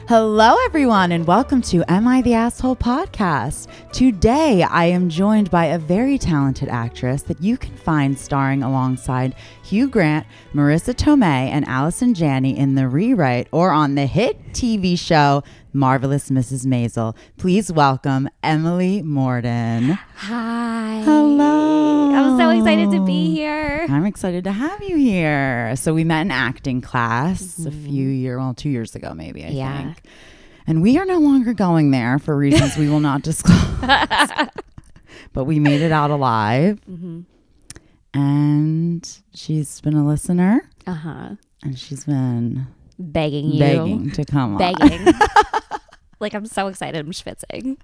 Hello, everyone, and welcome to Am I the Asshole podcast. Today, I am joined by a very talented actress that you can find starring alongside Hugh Grant, Marissa Tomei, and Allison Janney in the rewrite or on the hit TV show Marvelous Mrs. Maisel. Please welcome Emily Morden. Hi. Hello. I'm so excited to be here. I'm excited to have you here. So we met in acting class a few years, 2 years ago, maybe, I think. And we are no longer going there for reasons we will not disclose. But we made it out alive. Mm-hmm. And she's been a listener. Uh-huh. And she's been begging to come on. Like, I'm so excited. I'm schwitzing.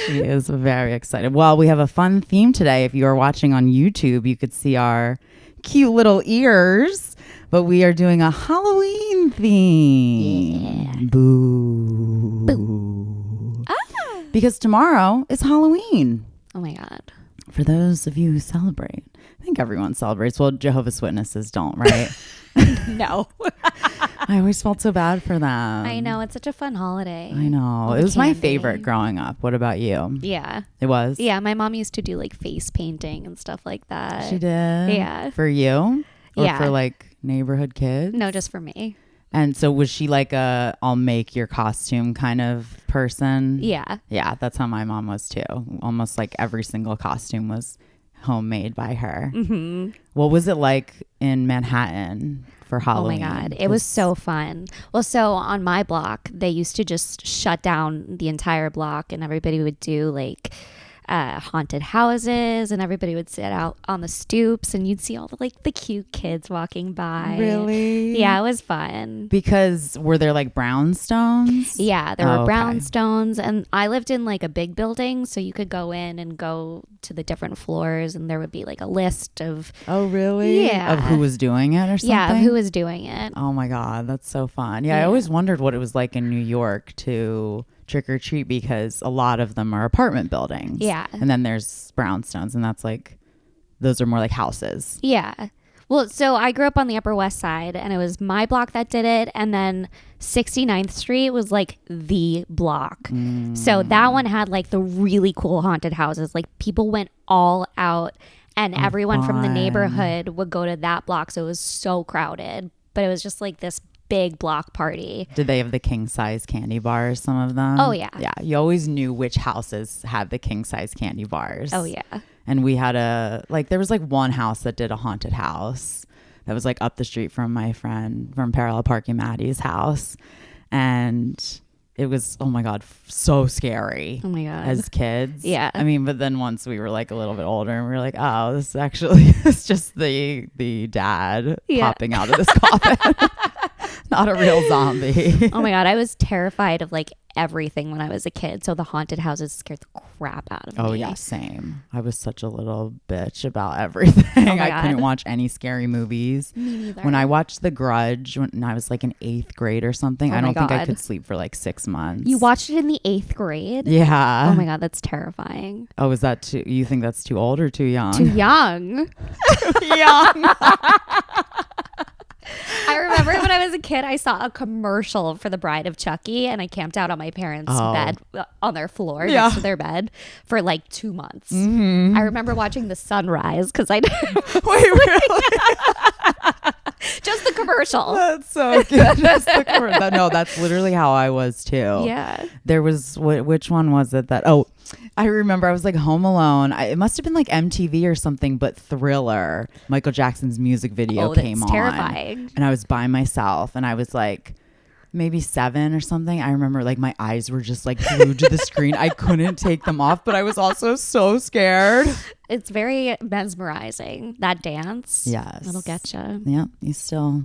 She is very excited. Well, we have a fun theme today. If you are watching on YouTube, you could see our cute little ears. But we are doing a Halloween theme. Yeah. Boo. Boo. Ah. Because tomorrow is Halloween. Oh, my God. For those of you who celebrate. I think everyone celebrates. Well, Jehovah's Witnesses don't, right? No. I always felt so bad for them. I know. It's such a fun holiday. I know. It was my favorite growing up. What about you? Yeah. It was? Yeah. My mom used to do like face painting and stuff like that. She did? Yeah. For you? Or yeah. for like neighborhood kids? No, just for me. And so was she like a I'll make your costume kind of person? Yeah. Yeah. That's how my mom was too. Almost like every single costume was homemade by her. Mm-hmm. What was it like in Manhattan for Halloween? Oh my God. It was so fun. Well, so on my block, they used to just shut down the entire block and everybody would do like haunted houses and everybody would sit out on the stoops and you'd see all the cute kids walking by. Really? Yeah, it was fun. Because were there like brownstones? Yeah, there were brownstones, and I lived in like a big building, so you could go in and go to the different floors and there would be like a list of really? Yeah. Of who was doing it or something? Yeah, of who was doing it. Oh my God, that's so fun. Yeah, I always wondered what it was like in New York to trick or treat because a lot of them are apartment buildings. Yeah. And then there's brownstones and that's like, those are more like houses. Yeah. Well, so I grew up on the Upper West Side and it was my block that did it. And then 69th Street was like the block. So that one had like the really cool haunted houses. Like people went all out and everyone from the neighborhood would go to that block. So it was so crowded, but it was just like this big block party. Did they have the king size candy bars, some of them? Oh yeah. Yeah, you always knew which houses had the king size candy bars. Oh yeah. And we had there was like one house that did a haunted house that was like up the street from my friend from Parallel Parking Maddie's house. And it was, oh my God, so scary. Oh my God. As kids. Yeah. I mean, but then once we were like a little bit older and we were like, oh, this actually is just the dad popping out of this coffin. Not a real zombie. Oh my God. I was terrified of like everything when I was a kid. So the haunted houses scared the crap out of me. Oh yeah, same. I was such a little bitch about everything. Oh my I God. couldn't watch any scary movies. Me neither. When I watched The Grudge when I was like in 8th grade or something, I don't think I could sleep for like 6 months. You watched it in the 8th grade? Yeah. Oh my God, that's terrifying. Oh, is that too? You think that's too old or too young? Too young. Too young. I remember when I was a kid, I saw a commercial for The Bride of Chucky, and I camped out on my parents' bed on their floor next to their bed for like 2 months. Mm-hmm. I remember watching the sunrise because I Wait, really? Just the commercial. That's so good. Just the commercial. No, that's literally how I was too. Yeah. There was which one was it that? Oh, I remember I was like home alone. It must have been like MTV or something, but Thriller, Michael Jackson's music video came on. Terrifying. And I was by myself and I was like maybe 7 or something. I remember like my eyes were just like glued to the screen. I couldn't take them off, but I was also so scared. It's very mesmerizing. That dance. Yes. It'll get you. Yeah. I still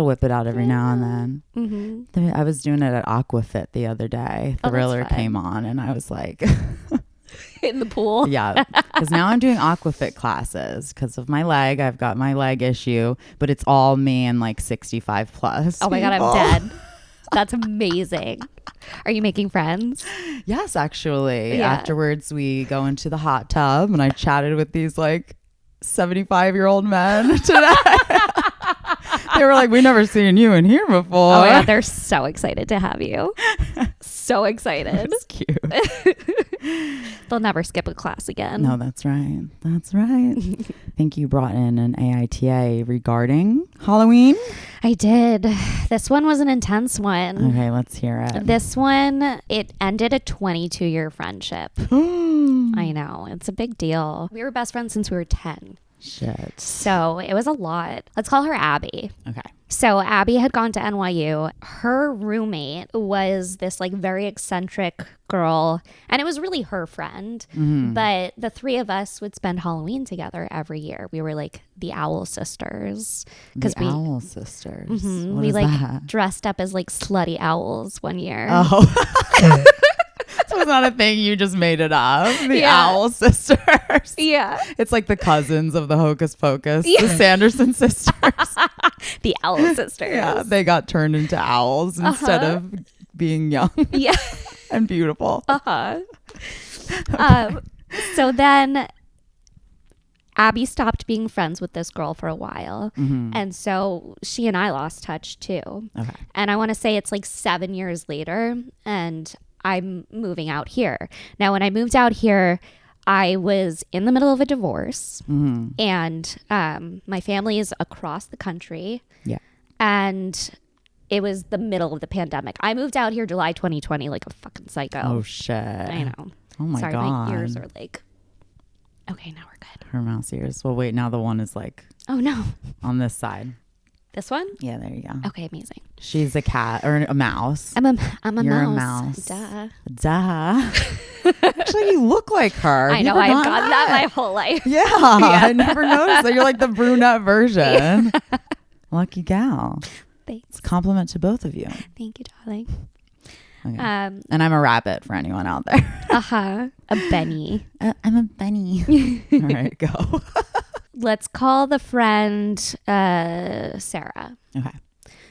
whip it out every now and then. Mm-hmm. I was doing it at Aquafit the other day. Thriller came on and I was like... In the pool. Yeah. Because now I'm doing Aquafit classes because of my leg. I've got my leg issue, but it's all me and like 65 plus. Oh my God, I'm dead. That's amazing. Are you making friends? Yes, actually. Yeah. Afterwards, we go into the hot tub and I chatted with these like 75-year-old men today. They were like, we never seen you in here before. Oh yeah, they're so excited to have you. So excited. That's cute. They'll never skip a class again. No, that's right. That's right. I think you brought in an AITA regarding Halloween. I did. This one was an intense one. Okay, let's hear it. This one, it ended a 22-year friendship. I know. It's a big deal. We were best friends since we were 10. Shit. So it was a lot. Let's call her Abby. Okay. So Abby had gone to NYU. Her roommate was this like very eccentric girl, and it was really her friend. But the three of us would spend Halloween together every year. We were like the Owl Sisters. Owl Sisters. What We is like that? dressed up as like slutty owls one year. Oh. So it's not a thing, you just made it up. The Owl Sisters. Yeah. It's like the cousins of the Hocus Pocus, the Sanderson sisters. The Owl Sisters. Yeah, they got turned into owls instead of being young Yeah. and beautiful. So then Abby stopped being friends with this girl for a while. And so she and I lost touch too. Okay. And I want to say it's like 7 years later, and I'm moving out here. Now, when I moved out here, I was in the middle of a divorce, and my family is across the country. Yeah. And it was the middle of the pandemic. I moved out here July 2020 like a fucking psycho. Oh, shit. I know. Oh, my Sorry, God. my ears are like, okay, now we're good. Her mouse ears. Well, wait, now the one is like Oh, no. on this side. This one? Yeah, there you go. Okay, amazing. She's a cat or a mouse. I'm a You're mouse. a mouse. Duh. Actually, you look like her. I know. I've gotten that my whole life. Yeah, I never noticed that. You're like the brunette version. Yeah. Lucky gal. Thanks. It's a compliment to both of you. Thank you, darling. Okay. And I'm a rabbit for anyone out there. A Benny. I'm a bunny. All right, go. Let's call the friend Sarah. Okay.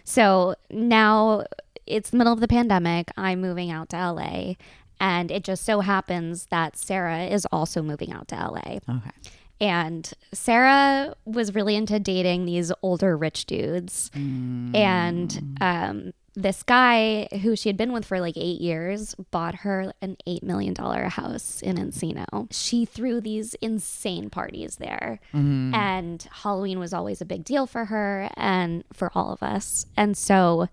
So now it's the middle of the pandemic. I'm moving out to LA. And it just so happens that Sarah is also moving out to LA. Okay. And Sarah was really into dating these older rich dudes. And this guy who she had been with for like 8 years bought her an $8 million house in Encino. She threw these insane parties there. And Halloween was always a big deal for her and for all of us. And so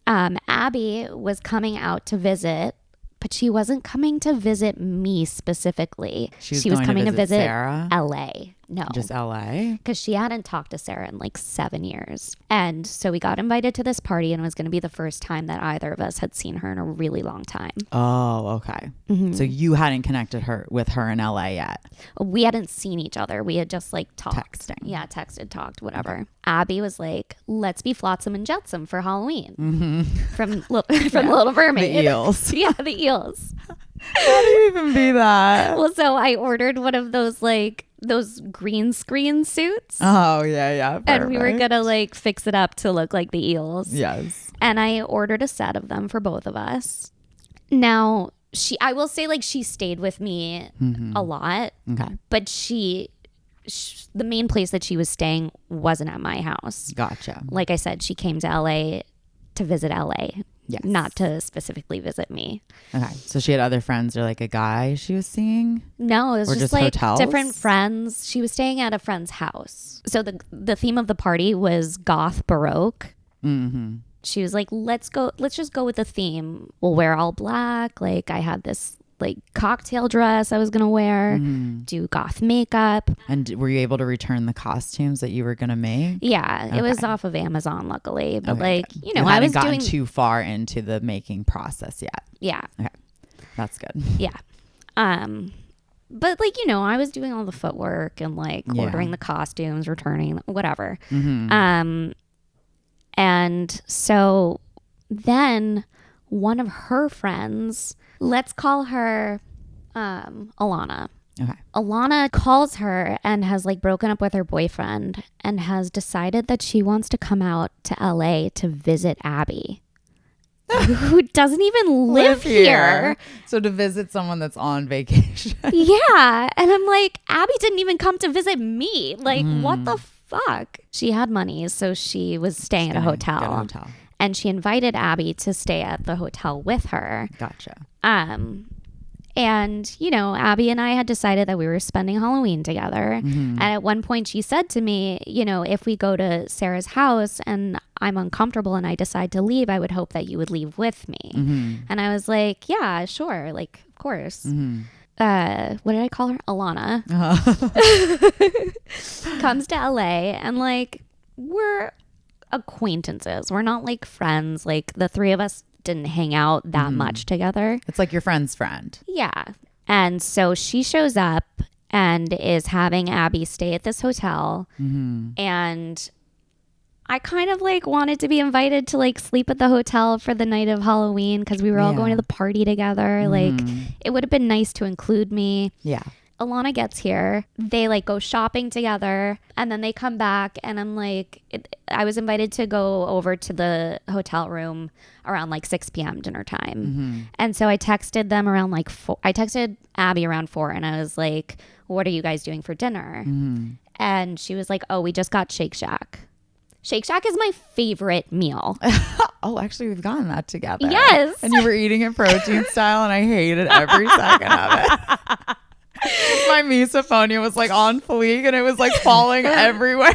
Abby was coming out to visit, but she wasn't coming to visit me specifically. She was coming to visit Sarah? LA. No. Just LA? Because she hadn't talked to Sarah in like 7 years. And so we got invited to this party, and it was going to be the first time that either of us had seen her in a really long time. Oh, okay. So you hadn't connected with her in LA yet? We hadn't seen each other. We had just like talked. Texting. Yeah, texted, talked, whatever. Okay. Abby was like, let's be Flotsam and Jetsam for Halloween. From The Little Mermaid. The eels. Yeah, the eels. How do you even be that? Well, so I ordered one of those those green screen suits. Oh, yeah. Perfect. And we were going to like fix it up to look like the eels. Yes. And I ordered a set of them for both of us. Now, I will say like she stayed with me a lot. Okay. But the main place that she was staying wasn't at my house. Gotcha. Like I said, she came to LA to visit LA. Yes. Not to specifically visit me. Okay. So she had other friends or like a guy she was seeing? No, it was or just like hotels? different friends. She was staying at a friend's house. So the theme of the party was goth baroque. She was like, let's just go with the theme. We'll wear all black. Like I had this like cocktail dress I was going to wear, do goth makeup. And were you able to return the costumes that you were going to make? Yeah, Okay. It was off of Amazon, luckily. But Okay, like, good. you know, I I was gotten doing too far into the making process yet. Yeah. Okay. That's good. Yeah. But like, you know, I was doing all the footwork and like ordering the costumes, returning, whatever. And so then one of her friends, let's call her Alana. Okay. Alana calls her and has like broken up with her boyfriend and has decided that she wants to come out to LA to visit Abby, who doesn't even live here. So to visit someone that's on vacation. Yeah. And I'm like, Abby didn't even come to visit me. Like, what the fuck. She had money, so she was staying at a hotel. And she invited Abby to stay at the hotel with her. Gotcha. And, you know, Abby and I had decided that we were spending Halloween together. Mm-hmm. And at one point she said to me, you know, if we go to Sarah's house and I'm uncomfortable and I decide to leave, I would hope that you would leave with me. Mm-hmm. And I was like, yeah, sure. Like, of course. Mm-hmm. What did I call her? Alana. Comes to LA and like, we're acquaintances. We're not like friends. Like the three of us didn't hang out that much together. It's like your friend's friend. Yeah. And so she shows up and is having Abby stay at this hotel. Mm-hmm. And I kind of like wanted to be invited to like sleep at the hotel for the night of Halloween because we were all going to the party together. Like it would have been nice to include me. Yeah. Alana gets here. They like go shopping together and then they come back and I'm like, I was invited to go over to the hotel room around like 6 p.m. dinner time. Mm-hmm. And so I texted them around like 4. I texted Abby around 4 and I was like, what are you guys doing for dinner? Mm-hmm. And she was like, oh, we just got Shake Shack. Shake Shack is my favorite meal. Oh, actually, we've gotten that together. Yes. And you were eating it protein style and I hated every second of it. My misophonia was like on fleek and it was like falling everywhere.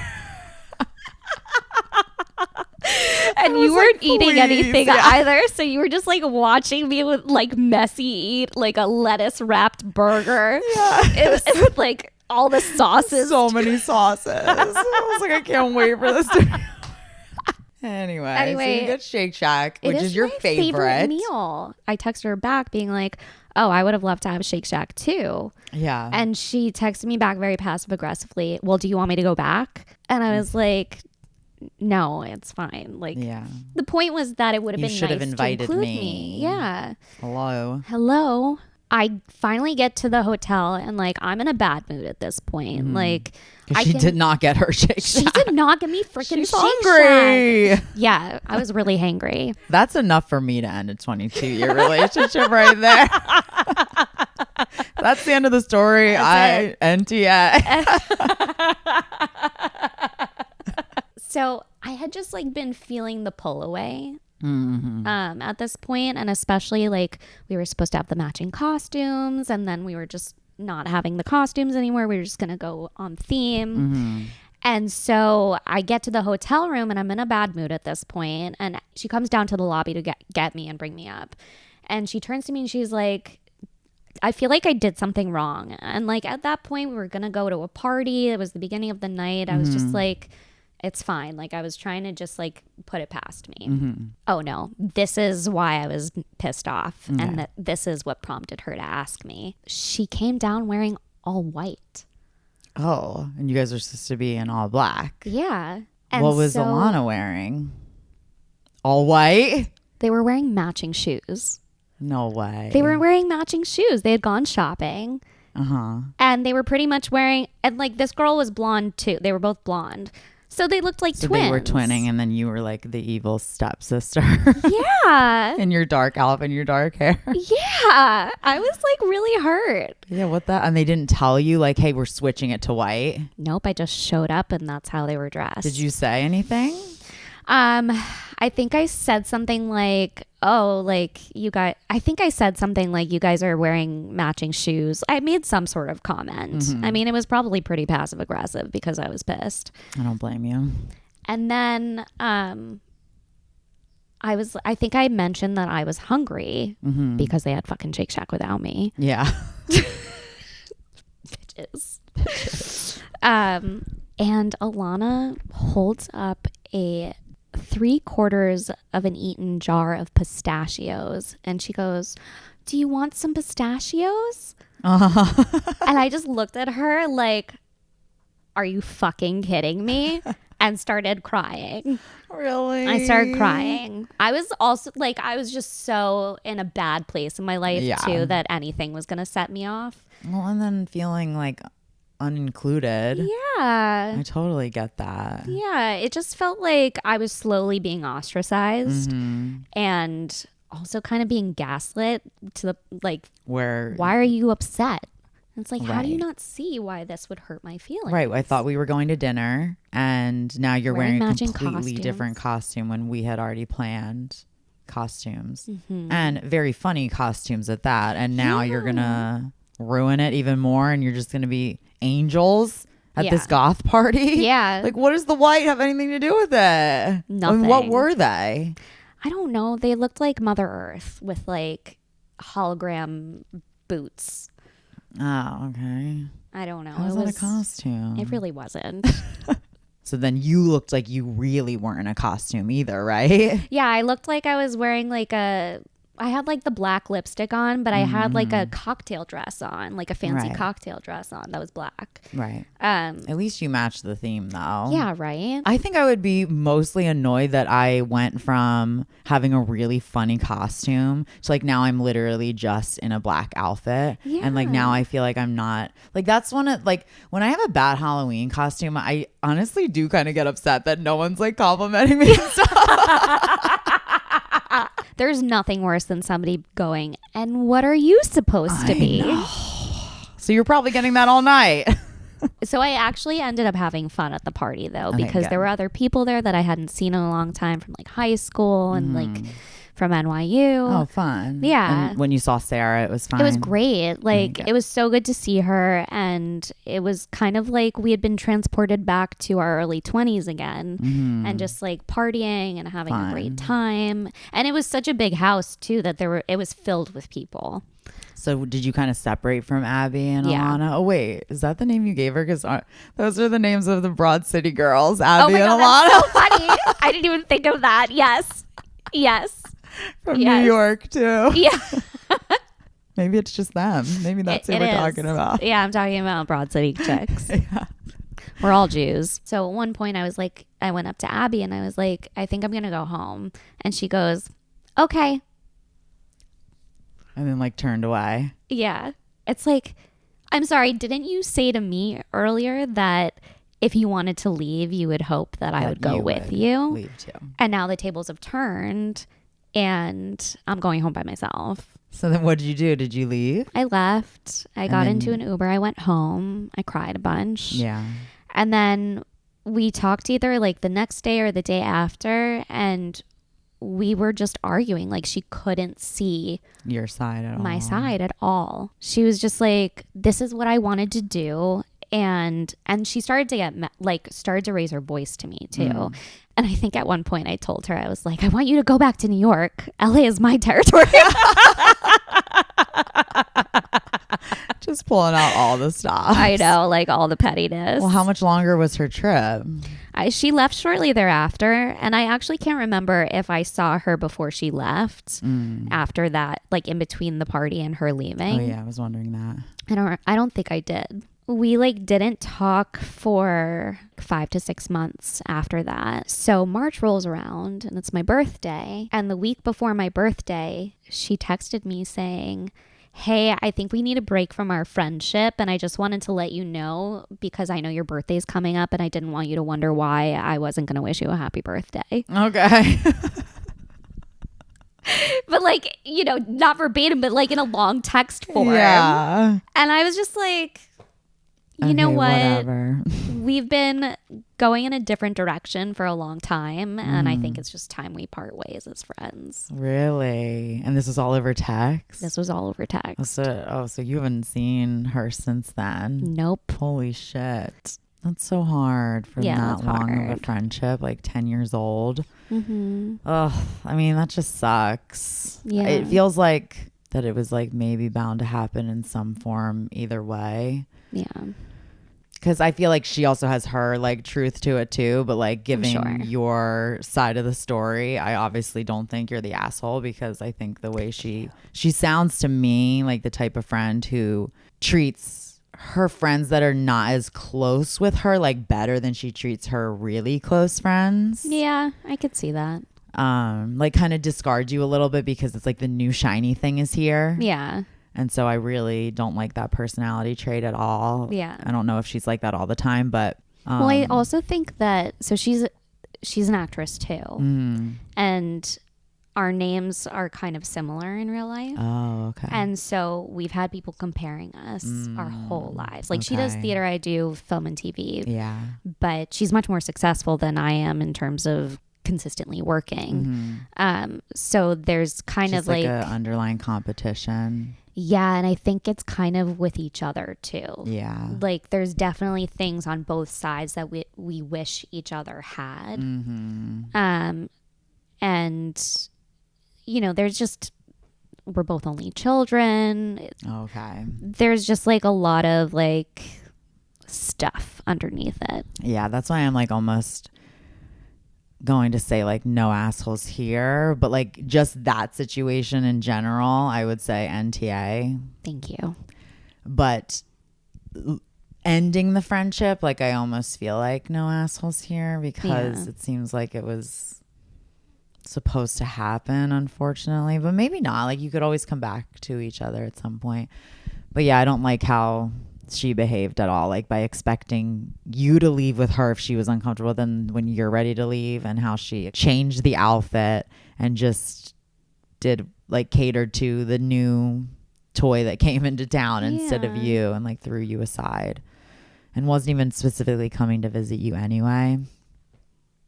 And you weren't eating anything yeah. either. So you were just like watching me with like messy eat like a lettuce wrapped burger. Yeah. It was like all the sauces. So many sauces. I was like, I can't wait for this to Anyway, so you get Shake Shack, which is your favorite meal. I texted her back being like, oh, I would have loved to have Shake Shack too. Yeah. And she texted me back very passive aggressively. Well, do you want me to go back? And I was like, no, it's fine. Like, the point was that it would have been nice invited to include me. Yeah. Hello. I finally get to the hotel and like I'm in a bad mood at this point. Like she did not get her Shake Shack. She did not get me freaking Shake hungry. Shack. Yeah, I was really hangry. That's enough for me to end a 22-year relationship right there. That's the end of the story. NTA. So I had just like been feeling the pull away. At this point, and especially like we were supposed to have the matching costumes and then we were just not having the costumes anymore. We were just gonna go on theme. And so I get to the hotel room and I'm in a bad mood at this point, and she comes down to the lobby to get me and bring me up, and she turns to me and she's like, I feel like I did something wrong. And like at that point we were gonna go to a party. It was the beginning of the night. I was just like, it's fine. Like I was trying to just like put it past me. Oh no, this is why I was pissed off. And that this is what prompted her to ask me. She came down wearing all white. Oh, and you guys are supposed to be in all black. Yeah. And what was Alana wearing? All white? They were wearing matching shoes. No way. They were wearing matching shoes. They had gone shopping. And they were pretty much wearing, and like this girl was blonde too. They were both blonde. So they looked like twins. They were twinning, and then you were like the evil stepsister. Yeah. In your dark outfit and your dark hair. Yeah. I was like really hurt. Yeah, what that? And they didn't tell you like, hey, we're switching it to white? Nope. I just showed up and that's how they were dressed. Did you say anything? I think I said something like, oh, like you guys, I think I said something like you guys are wearing matching shoes. I made some sort of comment. I mean, it was probably pretty passive aggressive because I was pissed. I don't blame you. And then, I think I mentioned that I was hungry because they had fucking Shake Shack without me. Yeah. Bitches. And Alana holds up a 3/4 of an eaten jar of pistachios and she goes, do you want some pistachios? And I just looked at her like, are you fucking kidding me? And started crying. Really? I started crying. I was also like, I was just so in a bad place in my life too that anything was gonna set me off. Well, and then feeling like unincluded. Yeah. I totally get that. Yeah. It just felt like I was slowly being ostracized and also kind of being gaslit to the like, where, why are you upset? It's like, how do you Right. not see why this would hurt my feelings? Right. I thought we were going to dinner and now you're Wearing wearing a matching completely costumes. different costume when we had already planned costumes Mm-hmm. and very funny costumes at that. And now you're going to ruin it even more and you're just going to be angels at this goth party. Yeah. Like, what does the white have anything to do with it? I mean, what Nothing. were they? I don't know. They looked like Mother Earth with like hologram boots. Oh, okay. I don't know. How was that a costume? It really wasn't. So then you looked like you really weren't in a costume either, right? Yeah, I looked like I was wearing like I had like the black lipstick on, but I had like a cocktail dress on, like a fancy Right. cocktail dress on that was black. Right. At least you matched the theme though. Yeah, right. I think I would be mostly annoyed that I went from having a really funny costume to like now I'm literally just in a black outfit. Yeah. And like now I feel like I'm not like that's one of like when I have a bad Halloween costume, I honestly do kind of get upset that no one's like complimenting me and stuff. There's nothing worse than somebody going, and what are you supposed to be? So you're probably getting that all night. So I actually ended up having fun at the party though, Okay, because good. there were other people there that I hadn't seen in a long time from like high school and like from NYU. Oh, fun. Yeah. And when you saw Sarah, it was fine. It was great. Like, Okay. it was so good to see her. And it was kind of like we had been transported back to our early 20s again and just like partying and having a great time. And it was such a big house, too, that it was filled with people. So did you kind of separate from Abby and Yeah. Alana? Oh, wait. Is that the name you gave her? Because those are the names of the Broad City girls, Abby Oh my and God, Alana that's so funny. I didn't even think of that. Yes. Yes. from yes. New York, too. Yeah. Maybe it's just them. Maybe that's who It we're is. talking about. Yeah, I'm talking about Broad City chicks. Yeah. We're all Jews. So at one point I went up to Abby and I was like, I think I'm going to go home. And she goes, okay. And then like turned away. Yeah. It's like, I'm sorry, didn't you say to me earlier that if you wanted to leave, you would hope that I would go with you? Leave too. And now the tables have turned and I'm going home by myself. So then what did you do? Did you leave? I left. I got then- into an Uber. I went home. I cried a bunch. Yeah. And then we talked either like the next day or the day after, and we were just arguing. Like she couldn't see Your side at all. my side at all. She was just like, this is what I wanted to do. And she started to get started to raise her voice to me too. And I think at one point I told her, I was like, I want you to go back to New York. LA is my territory. Just pulling out all the stops. I know, like all the pettiness. Well, how much longer was her trip? She left shortly thereafter, and I actually can't remember if I saw her before she left. After that, like in between the party and her leaving. Oh yeah, I was wondering that. I don't think I did. We like didn't talk for 5 to 6 months after that. So March rolls around and it's my birthday, and the week before my birthday, she texted me saying, hey, I think we need a break from our friendship, and I just wanted to let you know because I know your birthday's coming up and I didn't want you to wonder why I wasn't going to wish you a happy birthday. Okay. But like, you know, not verbatim, but like in a long text form. Yeah. And I was just like, you know Okay, what? Whatever. We've been going in a different direction for a long time, and I think it's just time we part ways as friends. Really? And this was all over text? This was all over text. So you haven't seen her since then? Nope. Holy shit. That's so hard for Yeah, that that's long of a hard. friendship, like 10 years old. Mm-hmm. Oh, I mean, that just sucks. Yeah. It feels like that it was like maybe bound to happen in some form either way. Yeah. Because I feel like she also has her like truth to it too, but like giving Sure. your side of the story, I obviously don't think you're the asshole, because I think the way she sounds to me like the type of friend who treats her friends that are not as close with her like better than she treats her really close friends. Yeah, I could see that. Like kind of discards you a little bit because it's like the new shiny thing is here. Yeah. And so I really don't like that personality trait at all. Yeah. I don't know if she's like that all the time, but Well, I also think that, so she's an actress too. And our names are kind of similar in real life. Oh, okay. And so we've had people comparing us our whole lives. Like she does okay. theater, I do film and TV. Yeah. But she's much more successful than I am in terms of consistently working. So there's kind Just of like an underlying competition. Yeah, and I think it's kind of with each other too. Yeah. Like there's definitely things on both sides that we wish each other had. And you know, there's just we're both only children. Okay. There's just like a lot of like stuff underneath it. Yeah, that's why I'm like almost going to say like no assholes here, but like just that situation in general, I would say NTA. Thank you. But ending the friendship, like I almost feel like no assholes here because it seems like it was supposed to happen, unfortunately, but maybe not. Like you could always come back to each other at some point. But yeah, I don't like how she behaved at all, like by expecting you to leave with her if she was uncomfortable then when you're ready to leave, and how she changed the outfit and just did like catered to the new toy that came into town instead of you, and like threw you aside and wasn't even specifically coming to visit you anyway.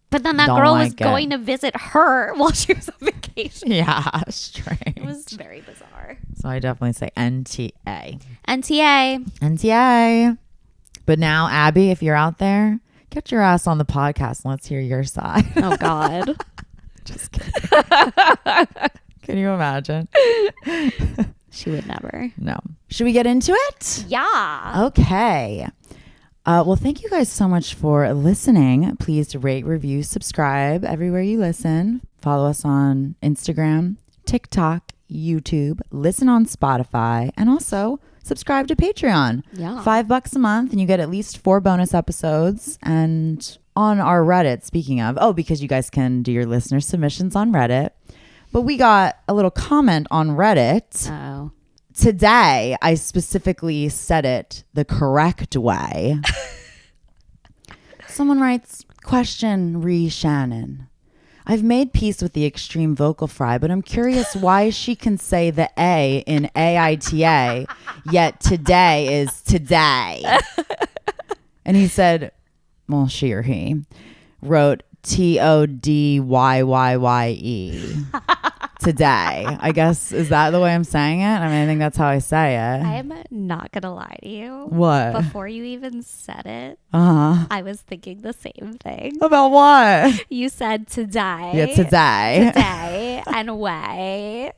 But then that girl was going to visit her while she was on vacation. Yeah, strange. It was very bizarre. So I definitely say NTA. NTA. But now, Abby, if you're out there, get your ass on the podcast and let's hear your side. Oh, God. Just kidding. Can you imagine? She would never. No. Should we get into it? Yeah. Okay. Well, thank you guys so much for listening. Please rate, review, subscribe everywhere you listen. Follow us on Instagram, TikTok, YouTube, listen on Spotify, and also subscribe to Patreon. Yeah. $5 a month, and you get at least 4 bonus episodes. And on our Reddit, speaking of, because you guys can do your listener submissions on Reddit. But we got a little comment on Reddit. Oh. Today, I specifically said it the correct way. Someone writes, question re Shannon. I've made peace with the extreme vocal fry, but I'm curious why she can say the A in AITA, yet today is today. And he said, well, she or he wrote TODYYYE. Today, I guess. Is that the way I'm saying it? I mean, I think that's how I say it. I'm not gonna lie to you. What? Before you even said it, I was thinking the same thing. About what? You said today. Yeah, today. Today and way.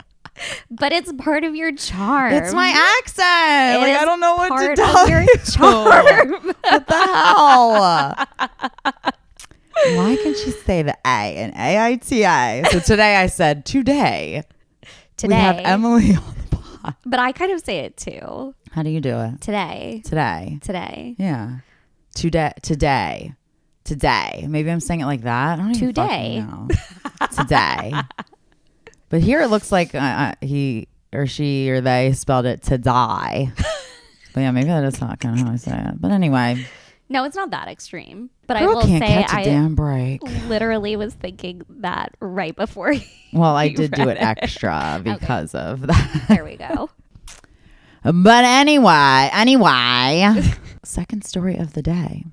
But it's part of your charm. It's my accent. Like, I don't know what to tell part of your charm. What the hell? Why can she say the A in AITA? So today I said today. We have Emily on the pod. But I kind of say it too. How do you do it? Today. Yeah. Today. Maybe I'm saying it like that. I don't even fucking know. Today. But here it looks like he or she or they spelled it to die. But yeah, maybe that is not kind of how I say it. But anyway. No, it's not that extreme. But Girl I will can't say catch a damn break. Literally was thinking that right before. Well, I did do it extra because of that. There we go. But anyway, second story of the day.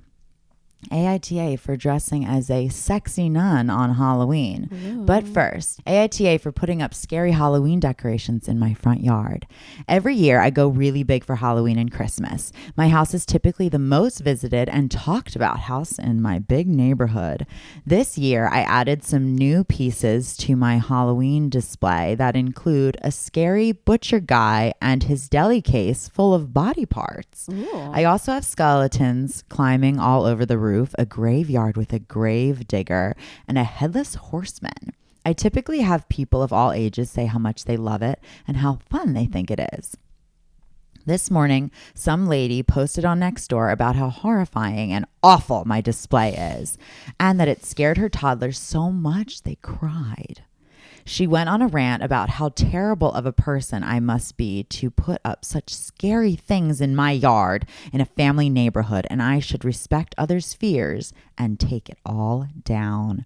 AITA for dressing as a sexy nun on Halloween. Ooh. But first, AITA for putting up scary Halloween decorations in my front yard. Every year, I go really big for Halloween and Christmas. My house is typically the most visited and talked about house in my big neighborhood. This year, I added some new pieces to my Halloween display that include a scary butcher guy and his deli case full of body parts. Ooh. I also have skeletons climbing all over the roof, a graveyard with a grave digger, and a headless horseman. I typically have people of all ages say how much they love it and how fun they think it is. This morning, some lady posted on Nextdoor about how horrifying and awful my display is, and that it scared her toddlers so much they cried. She went on a rant about how terrible of a person I must be to put up such scary things in my yard in a family neighborhood, and I should respect others' fears and take it all down.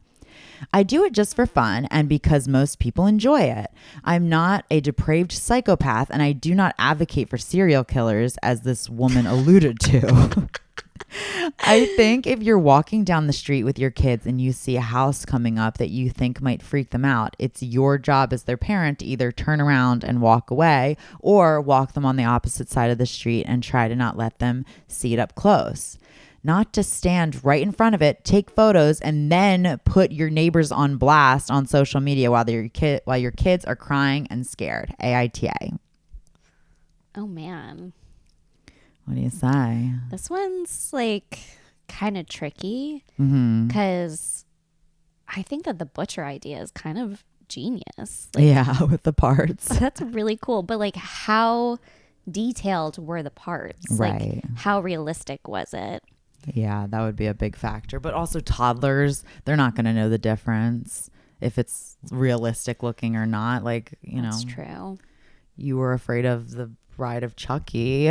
I do it just for fun and because most people enjoy it. I'm not a depraved psychopath and I do not advocate for serial killers, as this woman alluded to. I think if you're walking down the street with your kids and you see a house coming up that you think might freak them out, it's your job as their parent to either turn around and walk away or walk them on the opposite side of the street and try to not let them see it up close. Not to stand right in front of it, take photos, and then put your neighbors on blast on social media while your kids are crying and scared. AITA. Oh, man. What do you say? This one's like kind of tricky Mm-hmm. because I think that the butcher idea is kind of genius. Yeah, with the parts. That's really cool. But like, how detailed were the parts? Right. Like, how realistic was it? Yeah, that would be a big factor. But also toddlers, they're not going to know the difference if it's realistic looking or not. Like, you That's know, true. You were afraid of the Bride of Chucky.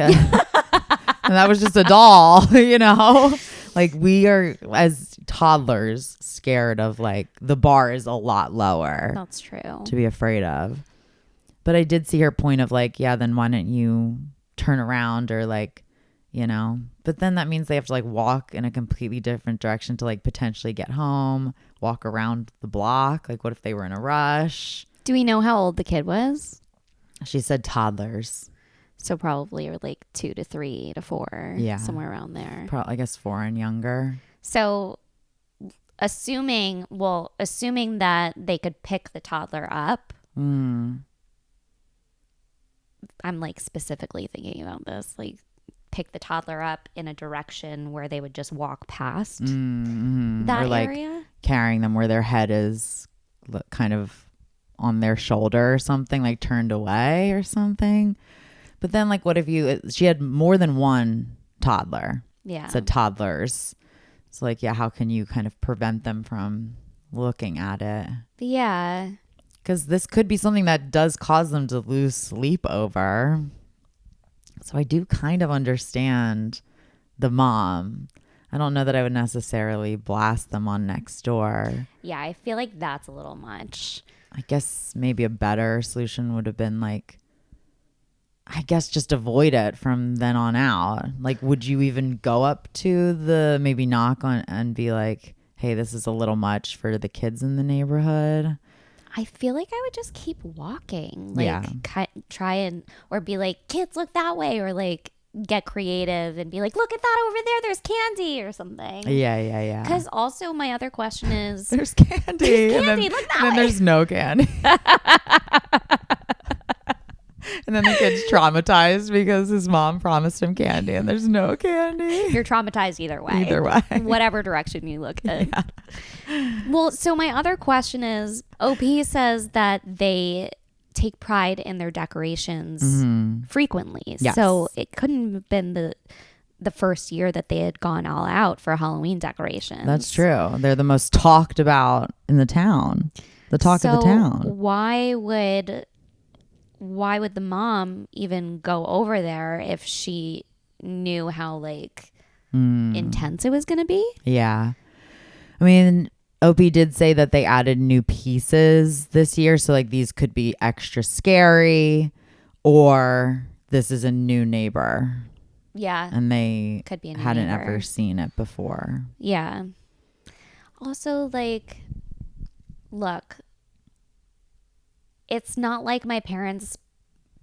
And that was just a doll, you know? Like, we are, as toddlers, scared of, like, the bar is a lot lower. That's true. To be afraid of. But I did see her point of, like, yeah, then why don't you turn around or, like, you know? But then that means they have to, like, walk in a completely different direction to, like, potentially get home, walk around the block. Like, what if they were in a rush? Do we know how old the kid was? She said toddlers. So probably like 2 to 3 to 4. Yeah. Somewhere around there. Probably, I guess 4 and younger. So assuming that they could pick the toddler up. I'm like specifically thinking about this, like pick the toddler up in a direction where they would just walk past that or like area. Carrying them where their head is kind of on their shoulder or something, like turned away or something. But then, like, what if she had more than one toddler? Yeah. Said toddlers. So, like, yeah, how can you kind of prevent them from looking at it? Yeah. Because this could be something that does cause them to lose sleep over. So I do kind of understand the mom. I don't know that I would necessarily blast them on next door. Yeah, I feel like that's a little much. I guess maybe a better solution would have been like, I guess just avoid it from then on out. Like, would you even go up to maybe knock on and be like, hey, this is a little much for the kids in the neighborhood? I feel like I would just keep walking. Like, Yeah. Try and, or be like, kids, look that way. Or like, get creative and be like, look at that over there. There's candy or something. Yeah. Because also my other question is, There's candy. There's candy. Look that way. And then there's no candy. And then the kid's traumatized because his mom promised him candy and there's no candy. You're traumatized either way. Either way. Whatever direction you look at. Yeah. Well, so my other question is, OP says that they take pride in their decorations frequently. Yes. So it couldn't have been the first year that they had gone all out for Halloween decorations. That's true. They're the most talked about in the town. The talk of the town. Why would the mom even go over there if she knew how like intense it was going to be? Yeah. I mean, Opie did say that they added new pieces this year. So like these could be extra scary or this is a new neighbor. Yeah. And they could be a new hadn't neighbor. ever seen it before. Yeah. Also, like, look, it's not like my parents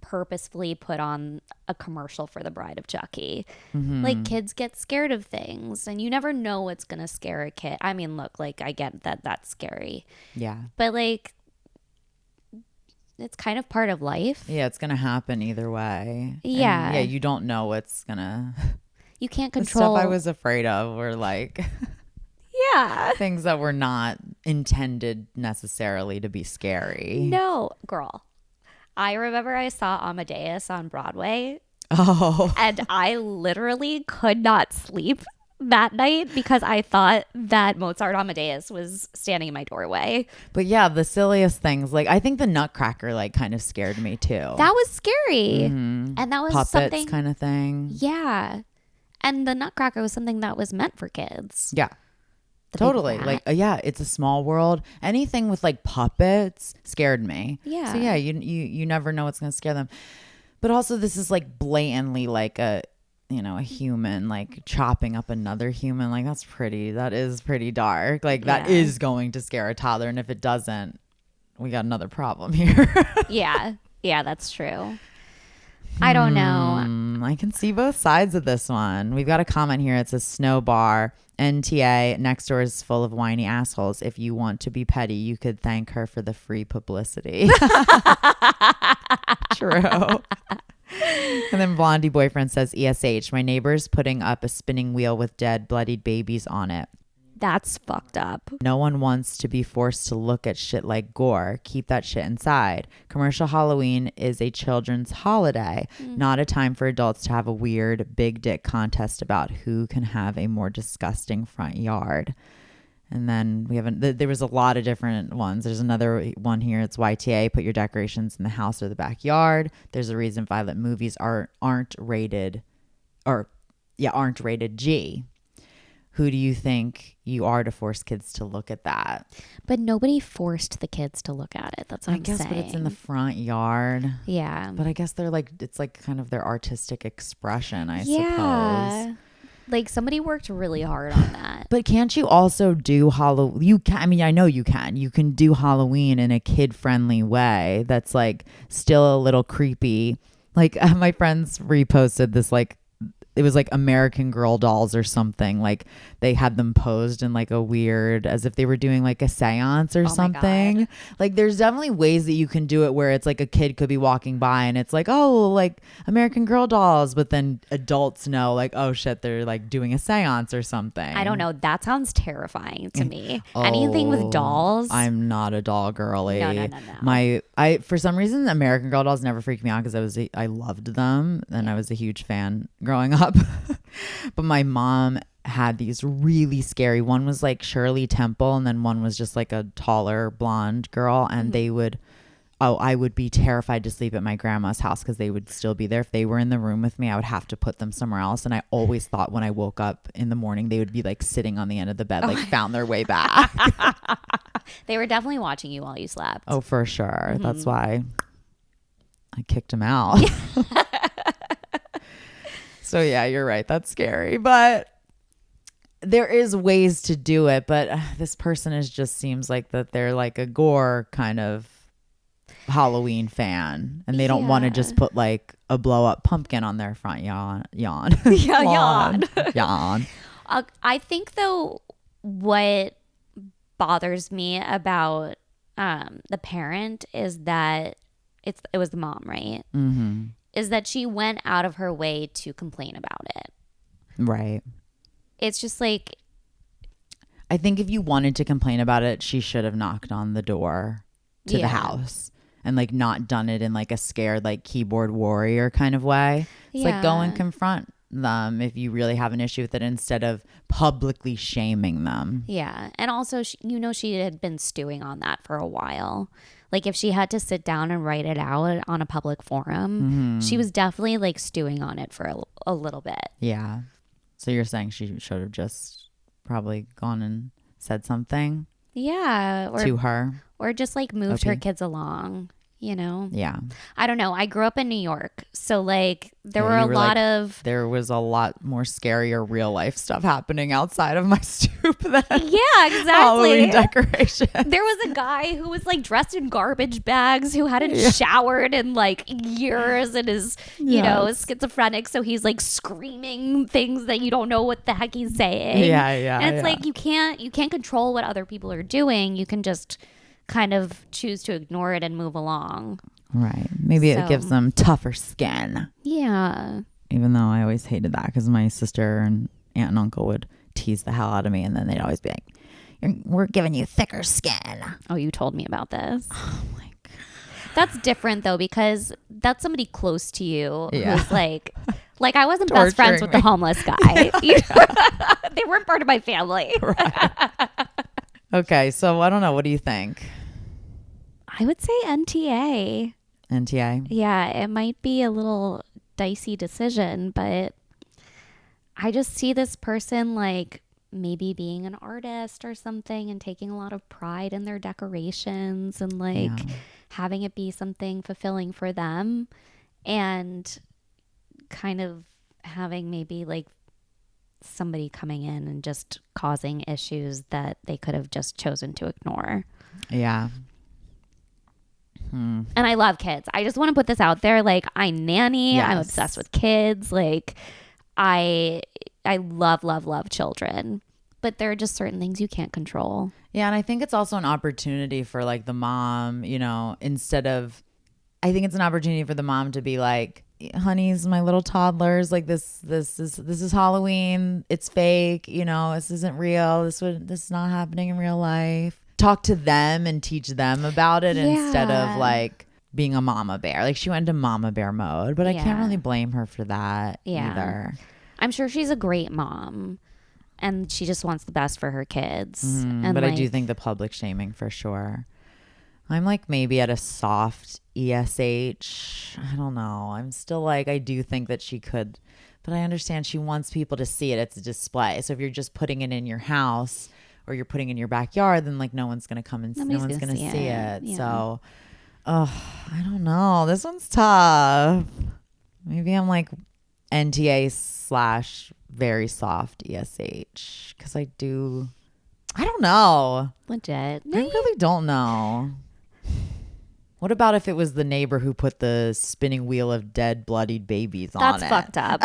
purposefully put on a commercial for the Bride of Chucky. Like, kids get scared of things and you never know what's going to scare a kid. I mean, look, like, I get that that's scary. Yeah. But, like, it's kind of part of life. Yeah, it's going to happen either way. Yeah. And yeah, you don't know what's going to... You can't The control... stuff I was afraid of were like... Yeah. Things that were not intended necessarily to be scary. No, girl. I remember I saw Amadeus on Broadway. Oh. And I literally could not sleep that night because I thought that Mozart Amadeus was standing in my doorway. But yeah, the silliest things. Like, I think the Nutcracker, like, kind of scared me too. That was scary. And that was Puppets something... kind of thing. Yeah. And the Nutcracker was something that was meant for kids. Yeah. the Totally. big rat. Like, yeah, it's a small world. Anything with like puppets scared me. Yeah. So yeah, you never know what's going to scare them. But also this is like blatantly like a human like chopping up another human. Like that is pretty dark. Like that is going to scare a toddler. And if it doesn't, we got another problem here. Yeah. Yeah, that's true. I don't know. I can see both sides of this one. We've got a comment here. It says Snow Bar. NTA, next door is full of whiny assholes. If you want to be petty, you could thank her for the free publicity. True. And then Blondie Boyfriend says, ESH, my neighbor's putting up a spinning wheel with dead, bloodied babies on it. That's fucked up. No one wants to be forced to look at shit like gore. Keep that shit inside. Commercial Halloween is a children's holiday, not a time for adults to have a weird big dick contest about who can have a more disgusting front yard. And then there was a lot of different ones. There's another one here. It's YTA, put your decorations in the house or the backyard. There's a reason violent movies aren't rated G. Who do you think you are to force kids to look at that? But nobody forced the kids to look at it. That's what I'm saying. But it's in the front yard. Yeah. But I guess it's like kind of their artistic expression, I suppose. Like somebody worked really hard on that. But can't you also do Halloween? You can. I mean, I know you can. You can do Halloween in a kid-friendly way that's like still a little creepy. Like my friends reposted this like, it was like American Girl dolls or something. Like they had them posed in like a weird, as if they were doing like a seance or something. Like there's definitely ways that you can do it where it's like a kid could be walking by and it's like, oh, like American Girl dolls. But then adults know like, oh shit, they're like doing a seance or something. I don't know. That sounds terrifying to me. Anything with dolls. I'm not a doll girly. No. I for some reason, American Girl dolls never freaked me out because I loved them and I was a huge fan growing up. But my mom had these really scary. One was like Shirley Temple, and then one was just like a taller blonde girl. And I would be terrified to sleep at my grandma's house because they would still be there. If they were in the room with me, I would have to put them somewhere else. And I always thought when I woke up in the morning, they would be like sitting on the end of the bed, like found their way back. They were definitely watching you while you slept. Oh, for sure. That's why I kicked them out. So yeah, you're right. That's scary. But there is ways to do it. But this person seems like that they're like a gore kind of Halloween fan. And they don't want to just put like a blow up pumpkin on their front yawn. Yawn. I think though what bothers me about the parent is that it was the mom, right? Mm-hmm. Is that she went out of her way to complain about it. Right. It's just like, I think if you wanted to complain about it, she should have knocked on the door to the house and like not done it in like a scared like keyboard warrior kind of way. It's like go and confront them if you really have an issue with it instead of publicly shaming them. Yeah. And also, she had been stewing on that for a while. Like if she had to sit down and write it out on a public forum, she was definitely like stewing on it for a little bit. Yeah. So you're saying she should have just probably gone and said something? Yeah. To her? Or just like moved her kids along, Yeah. I don't know. I grew up in New York. So like there was a lot more scarier real life stuff happening outside of my stoop than exactly. Halloween decoration. There was a guy who was like dressed in garbage bags who hadn't showered in like years and is, schizophrenic. So he's like screaming things that you don't know what the heck he's saying. Yeah. And it's like you can't control what other people are doing. You can just kind of choose to ignore it and move along. Right. Maybe it gives them tougher skin. Yeah. Even though I always hated that because my sister and aunt and uncle would tease the hell out of me and then they'd always be like, we're giving you thicker skin. Oh, you told me about this. Oh my God. That's different though because that's somebody close to you who's like I wasn't torturing best friends with the homeless guy. They weren't part of my family. Right. Okay, so I don't know. What do you think? I would say NTA. NTA? Yeah, it might be a little dicey decision, but I just see this person like maybe being an artist or something and taking a lot of pride in their decorations and like having it be something fulfilling for them, and kind of having maybe like somebody coming in and just causing issues that they could have just chosen to ignore. Yeah. And I love kids. I just want to put this out there. Like, I nanny. Yes. I'm obsessed with kids. Like, I love children. But there are just certain things you can't control. Yeah, and I think it's also an opportunity for like the mom, you know, I think it's an opportunity for the mom to be like, honey's my little toddlers, like this is Halloween, it's fake, you know, this isn't real, this is not happening in real life. Talk to them and teach them about it instead of like being a mama bear. Like, she went into mama bear mode, but I can't really blame her for that either. I'm sure she's a great mom and she just wants the best for her kids. And but like, I do think the public shaming for sure. I'm like maybe at a soft ESH. I don't know. I'm still like, I do think that she could, but I understand she wants people to see it. It's a display. So if you're just putting it in your house or you're putting it in your backyard, then like no one's going to come and no one's going to see it. Yeah. So, I don't know. This one's tough. Maybe I'm like NTA / very soft ESH because I don't know. Legit. I really don't know. What about if it was the neighbor who put the spinning wheel of dead, bloodied babies on it? That's fucked up.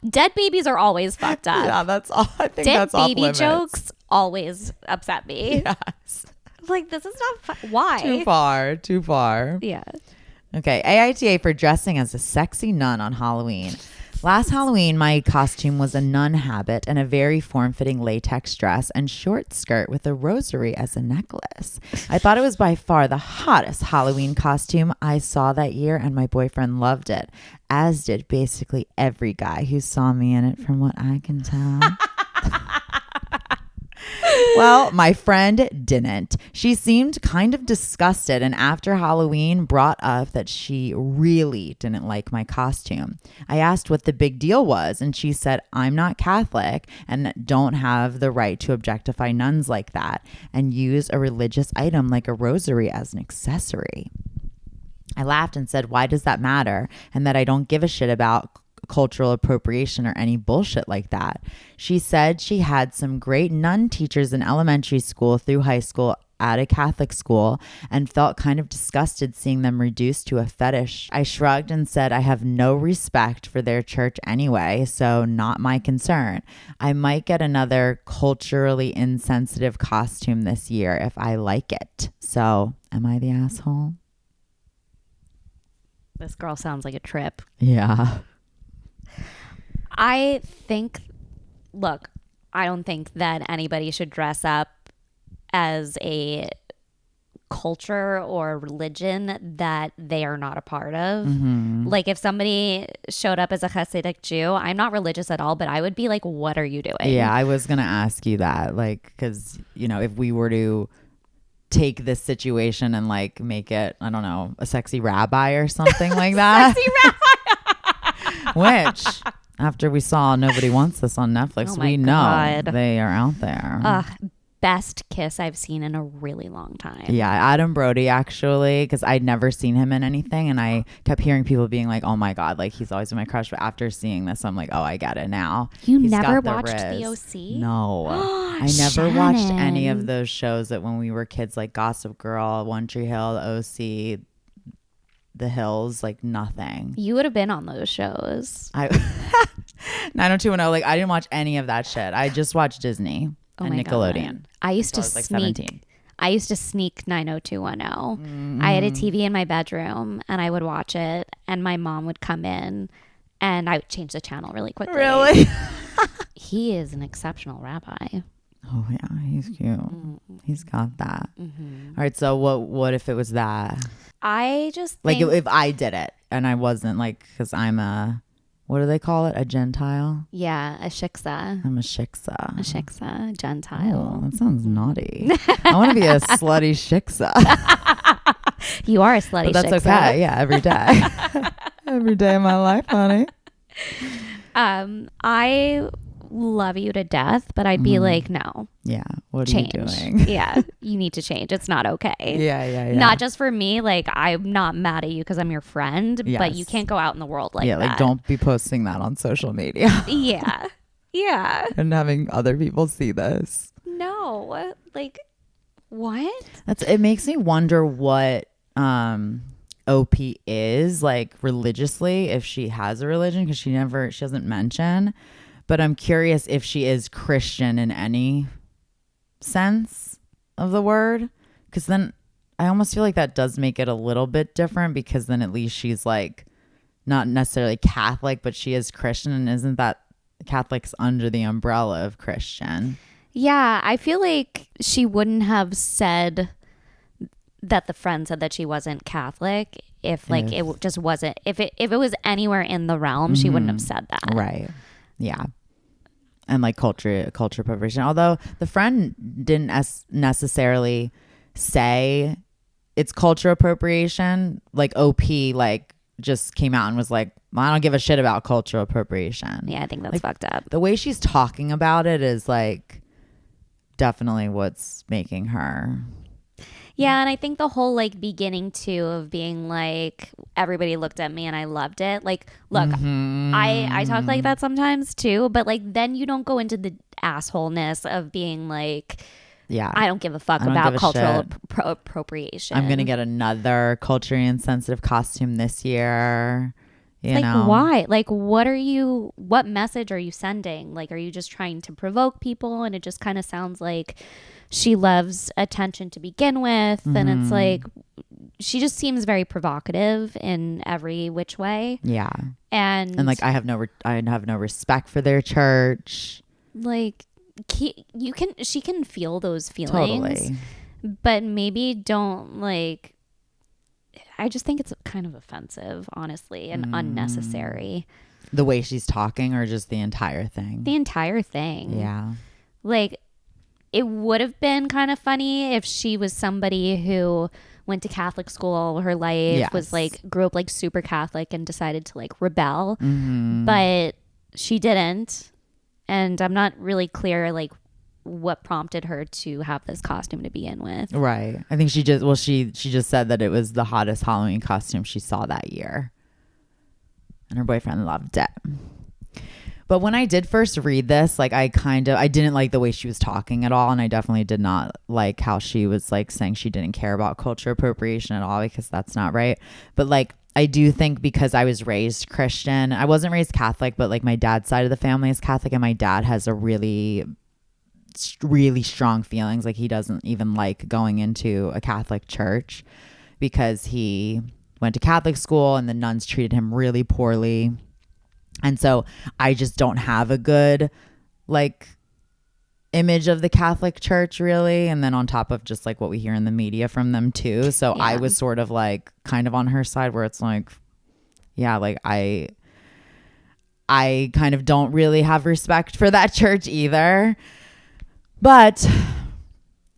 Dead babies are always fucked up. Yeah, that's all. I think dead that's off baby limits. jokes always upset me. Yes. Like, this is not why? Too far. Yeah. Okay, AITA for dressing as a sexy nun on Halloween. Last Halloween, my costume was a nun habit and a very form-fitting latex dress and short skirt with a rosary as a necklace. I thought it was by far the hottest Halloween costume I saw that year, and my boyfriend loved it, as did basically every guy who saw me in it, from what I can tell. Well, my friend didn't. She seemed kind of disgusted, and after Halloween brought up that she really didn't like my costume. I asked what the big deal was, and she said, I'm not Catholic and don't have the right to objectify nuns like that and use a religious item like a rosary as an accessory. I laughed and said, why does that matter? And that I don't give a shit about cultural appropriation or any bullshit like that. She said she had some great nun teachers in elementary school through high school at a Catholic school and felt kind of disgusted seeing them reduced to a fetish. I shrugged and said I have no respect for their church anyway, so not my concern. I might get another culturally insensitive costume this year if I like it. So, am I the asshole? This girl sounds like a trip. Yeah. I don't think that anybody should dress up as a culture or religion that they are not a part of. Mm-hmm. Like, if somebody showed up as a Hasidic Jew, I'm not religious at all, but I would be like, what are you doing? Yeah, I was going to ask you that. Like, because, you know, if we were to take this situation and like make it, I don't know, a sexy rabbi or something like that. Sexy rabbi. Which, after we saw Nobody Wants This on Netflix, we know they are out there. Best kiss I've seen in a really long time. Yeah, Adam Brody, actually, because I'd never seen him in anything, and I kept hearing people being like, oh my God, like he's always been my crush. But after seeing this, I'm like, oh, I get it now. He's never watched The OC? No. I never watched any of those shows that when we were kids, like Gossip Girl, One Tree Hill, The OC, The Hills, like nothing. You would have been on those shows. 90210, like I didn't watch any of that shit. I just watched Disney and Nickelodeon. God. I used to like sneak. 17. I used to sneak 90210. I had a TV in my bedroom and I would watch it, and my mom would come in and I would change the channel really quickly. Really? He is an exceptional rabbi. Oh yeah, he's cute. He's got that. All right, so what if it was that? I just like think, if I did it and I wasn't, like, because I'm a, what do they call it? A Gentile? Yeah, a shiksa. I'm a shiksa. A shiksa, Gentile. Oh, that sounds naughty. I want to be a slutty shiksa. You are a slutty but that's shiksa. okay. Yeah, every day. Every day of my life, honey. I love you to death, but I'd be like, no. Yeah. What change. are you doing? Yeah. You need to change. It's not okay. Yeah. Not just for me. Like, I'm not mad at you because I'm your friend, Yes. but you can't go out in the world like that. Yeah, like don't be posting that on social media. Yeah. Yeah. And having other people see this. No. Like, what? It makes me wonder what OP is like religiously, if she has a religion, because she doesn't mention. But I'm curious if she is Christian in any sense of the word, because then I almost feel like that does make it a little bit different, because then at least she's like not necessarily Catholic, but she is Christian, and isn't that Catholics under the umbrella of Christian? Yeah, I feel like she wouldn't have said that the friend said that she wasn't Catholic if it just wasn't, if it was anywhere in the realm, she wouldn't have said that. Right. Yeah. And like culture appropriation. Although the friend didn't necessarily say it's culture appropriation. Like OP like just came out and was like, well, I don't give a shit about cultural appropriation. Yeah, I think that's like, fucked up. The way she's talking about it is like definitely what's making her. Yeah, and I think the whole like beginning too of being like everybody looked at me and I loved it. Like, look, I talk like that sometimes too, but like then you don't go into the assholeness of being like, yeah, I don't give a fuck about cultural appropriation. I'm gonna get another culturally insensitive costume this year. You know? Why? Like, what message are you sending? Like, are you just trying to provoke people? And it just kind of sounds like she loves attention to begin with. And it's like, she just seems very provocative in every which way. Yeah. And like, I have no respect for their church. Like, she can feel those feelings. Totally. But maybe don't like, I just think it's kind of offensive, honestly, and unnecessary. The way she's talking, or just the entire thing? The entire thing. Yeah. Like, it would have been kind of funny if she was somebody who went to Catholic school all her life, yes. was like, grew up like super Catholic and decided to like rebel. But she didn't. And I'm not really clear, like, what prompted her to have this costume to begin with. Right. I think she just said that it was the hottest Halloween costume she saw that year. And her boyfriend loved it. But when I did first read this, like I didn't like the way she was talking at all. And I definitely did not like how she was like saying she didn't care about culture appropriation at all, because that's not right. But like, I do think because I was raised Christian, I wasn't raised Catholic, but like my dad's side of the family is Catholic, and my dad has a really strong feelings. Like he doesn't even like going into a Catholic church because he went to Catholic school and the nuns treated him really poorly. And so I just don't have a good like image of the Catholic Church really. And then on top of just like what we hear in the media from them too. So yeah. I was sort of like kind of on her side, where it's like, yeah, like I kind of don't really have respect for that church either. But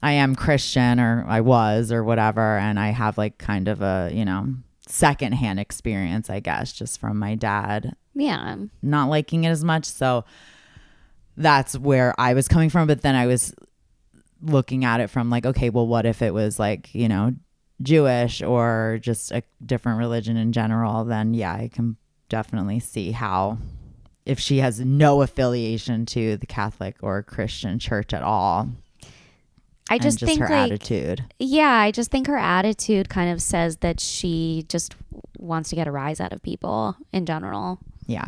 I am Christian, or I was, or whatever. And I have like kind of a, secondhand experience, I guess, just from my dad. Yeah. Not liking it as much. So that's where I was coming from. But then I was looking at it from like, okay, well, what if it was like, Jewish or just a different religion in general? Then yeah, I can definitely see how, if she has no affiliation to the Catholic or Christian church at all. I just think her like, attitude. Yeah, I just think her attitude kind of says that she just wants to get a rise out of people in general. Yeah.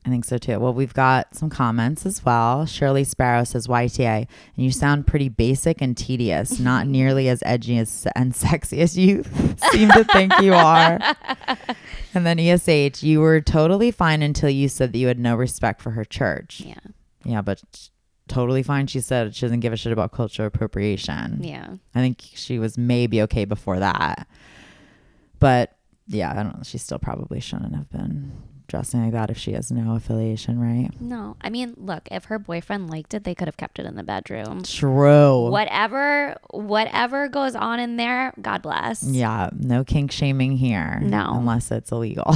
I think so too. Well, we've got some comments as well. Shirley Sparrow says, YTA, and you sound pretty basic and tedious, not nearly as edgy and sexy as you seem to think you are. And then ESH, you were totally fine until you said that you had no respect for her church. Yeah. Yeah, but totally fine. She said she doesn't give a shit about cultural appropriation. Yeah. I think she was maybe okay before that. But yeah, I don't know. She still probably shouldn't have been dressing like that if she has no affiliation, right? No. I mean, look, if her boyfriend liked it, they could have kept it in the bedroom. True. Whatever goes on in there, God bless. Yeah. No kink shaming here. No. Unless it's illegal.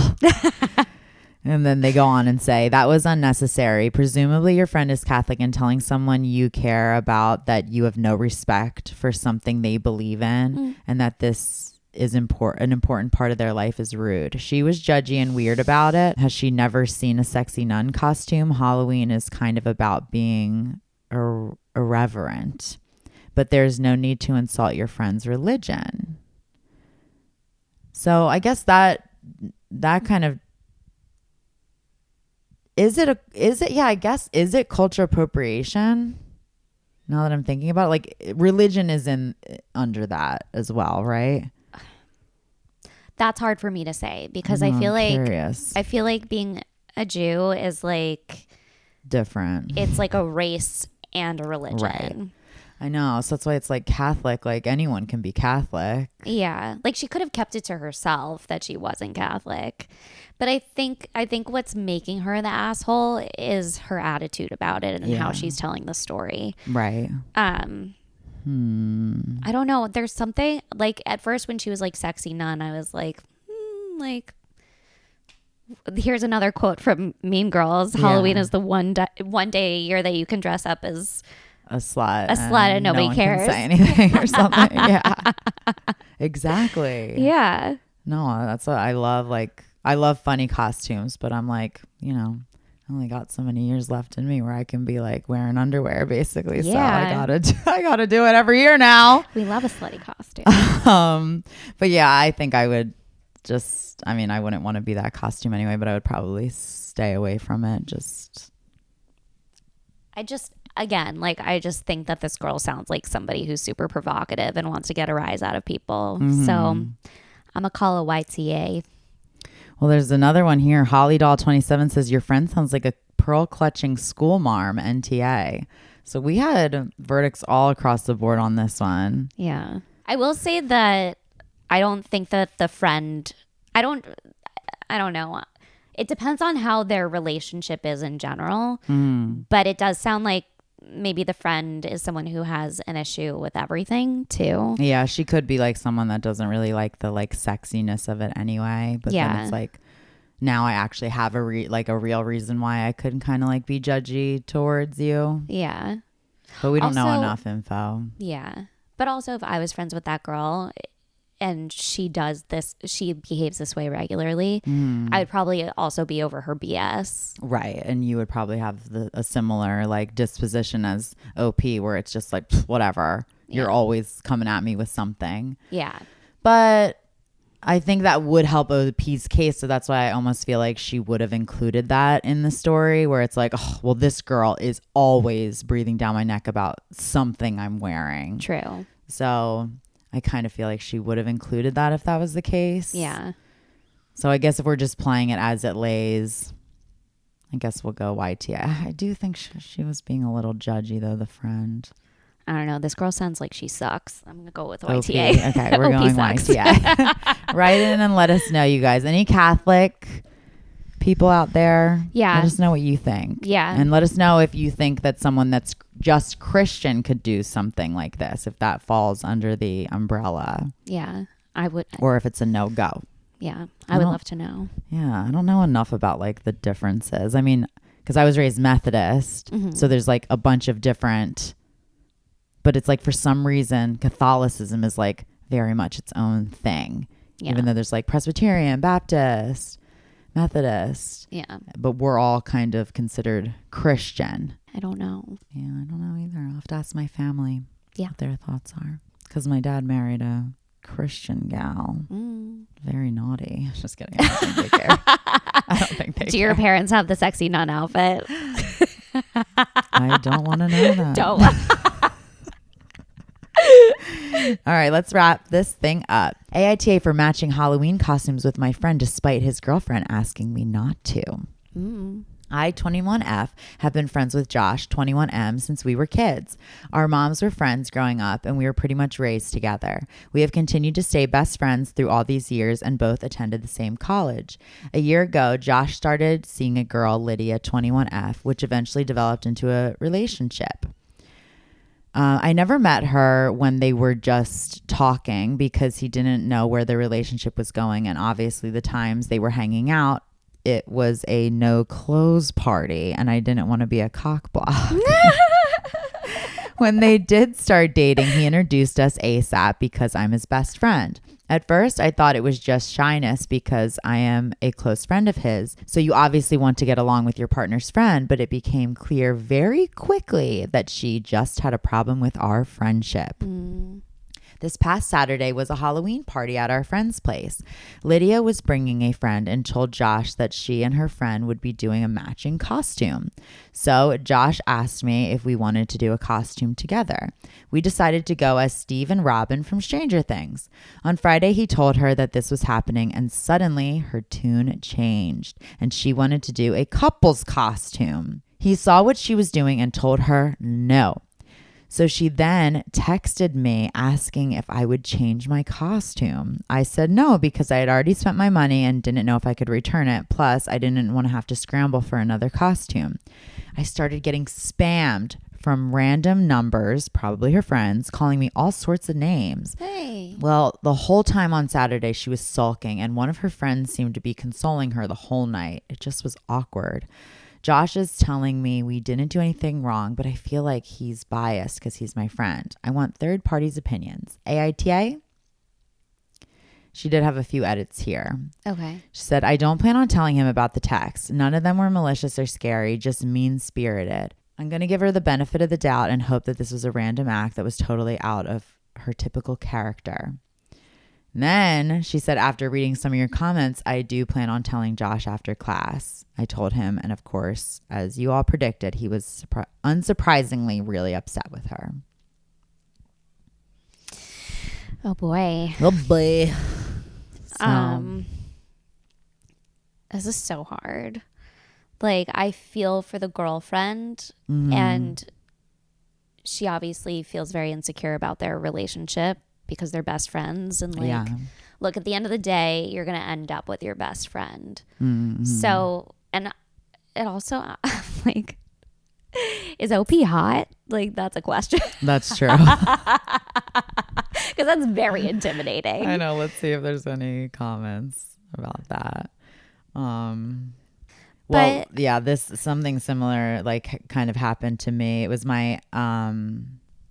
And then they go on and say, that was unnecessary. Presumably your friend is Catholic and telling someone you care about that you have no respect for something they believe in and that this is an important part of their life is rude. She was judgy and weird about it. Has she never seen a sexy nun costume? Halloween is kind of about being irreverent, but there's no need to insult your friend's religion. So I guess that kind of, is it cultural appropriation? Now that I'm thinking about it, like religion is under that as well, right? That's hard for me to say because I feel like being a Jew is like different. It's like a race and a religion. Right. I know. So that's why it's like Catholic, like anyone can be Catholic. Yeah. Like she could have kept it to herself that she wasn't Catholic. But I think what's making her the asshole is her attitude about it and how she's telling the story. Right. I don't know. There's something like at first when she was like sexy nun, I was like, here's another quote from Mean Girls. Halloween is the one day a year that you can dress up as a slut and nobody cares. Can say anything or something. Yeah. Exactly. Yeah. No, that's what I love. Like, I love funny costumes, but I'm like, I only got so many years left in me where I can be like wearing underwear basically. Yeah. So I gotta do it every year now. We love a slutty costume. But yeah, I think I would I wouldn't want to be that costume anyway, but I would probably stay away from it. I just think that this girl sounds like somebody who's super provocative and wants to get a rise out of people. Mm-hmm. So I'm going to call a YTA. Well, there's another one here. Holly Doll 27 says, your friend sounds like a pearl clutching school marm, NTA. So we had verdicts all across the board on this one. Yeah. I will say that I don't think that the friend, I don't know. It depends on how their relationship is in general. But it does sound like maybe the friend is someone who has an issue with everything too. Yeah, she could be like someone that doesn't really like the like sexiness of it anyway. But then it's like, now I actually have a real reason why I couldn't kind of like be judgy towards you. Yeah. But we don't know enough info. Yeah. But also if I was friends with that girl and she behaves this way regularly, I would probably also be over her BS. Right. And you would probably have a similar like disposition as OP where it's just like, whatever. You're always coming at me with something. Yeah. But I think that would help OP's case. So that's why I almost feel like she would have included that in the story where it's like, oh, well, this girl is always breathing down my neck about something I'm wearing. True. So I kind of feel like she would have included that if that was the case. Yeah. So I guess if we're just playing it as it lays, I guess we'll go YT. I do think she was being a little judgy, though, the friend. I don't know. This girl sounds like she sucks. I'm going to go with YTA. Okay, we're going YTA. Write in and let us know, you guys. Any Catholic people out there? Yeah. Let us know what you think. Yeah. And let us know if you think that someone that's just Christian could do something like this, if that falls under the umbrella. Yeah, I would. Or if it's a no-go. Yeah, I would love to know. Yeah, I don't know enough about like the differences. I mean, because I was raised Methodist, so there's like a bunch of different, but it's like for some reason Catholicism is like very much its own thing. Yeah. Even though there's like Presbyterian, Baptist, Methodist. Yeah. But we're all kind of considered Christian. I don't know. Yeah, I don't know either. I'll have to ask my family what their thoughts are. Because my dad married a Christian gal. Very naughty. Just kidding. I don't think they care. I don't think they care. Do your parents have the sexy nun outfit? I don't want to know that. Don't. All right, let's wrap this thing up. AITA for matching Halloween costumes with my friend despite his girlfriend asking me not to. I, 21F, have been friends with Josh, 21M, since we were kids. Our moms were friends growing up, and we were pretty much raised together. We have continued to stay best friends through all these years and both attended the same college. A year ago, Josh started seeing a girl, Lydia, 21F, which eventually developed into a relationship. I never met her when they were just talking because he didn't know where the relationship was going, and obviously the times they were hanging out, it was a no clothes party and I didn't want to be a cock block. When they did start dating, he introduced us ASAP because I'm his best friend. At first, I thought it was just shyness because I am a close friend of his. So you obviously want to get along with your partner's friend, but it became clear very quickly that she just had a problem with our friendship. This past Saturday was a Halloween party at our friend's place. Lydia was bringing a friend and told Josh that she and her friend would be doing a matching costume. So Josh asked me if we wanted to do a costume together. We decided to go as Steve and Robin from Stranger Things. On Friday, he told her that this was happening, and suddenly her tune changed and she wanted to do a couple's costume. He saw what she was doing and told her no. So she then texted me asking if I would change my costume. I said no because I had already spent my money and didn't know if I could return it. Plus, I didn't want to have to scramble for another costume. I started getting spammed from random numbers, probably her friends, calling me all sorts of names. Hey. Well, the whole time on Saturday, she was sulking, and one of her friends seemed to be consoling her the whole night. It just was awkward. Josh is telling me we didn't do anything wrong, but I feel like he's biased because he's my friend. I want third parties' opinions. AITA? She did have a few edits here. Okay. She said, I don't plan on telling him about the text. None of them were malicious or scary, just mean-spirited. I'm going to give her the benefit of the doubt and hope that this was a random act that was totally out of her typical character. And then she said, after reading some of your comments, I do plan on telling Josh after class. I told him, and of course, as you all predicted, he was unsurprisingly really upset with her. Oh boy. Oh boy. This is so hard. Like, I feel for the girlfriend, and she obviously feels very insecure about their relationship because they're best friends, and like, look, at the end of the day, you're gonna end up with your best friend. So, and it also like, is OP hot? Like, that's a question. That's true. Because that's very intimidating. I know. Let's see if there's any comments about that. Well, yeah, something similar like kind of happened to me. It was my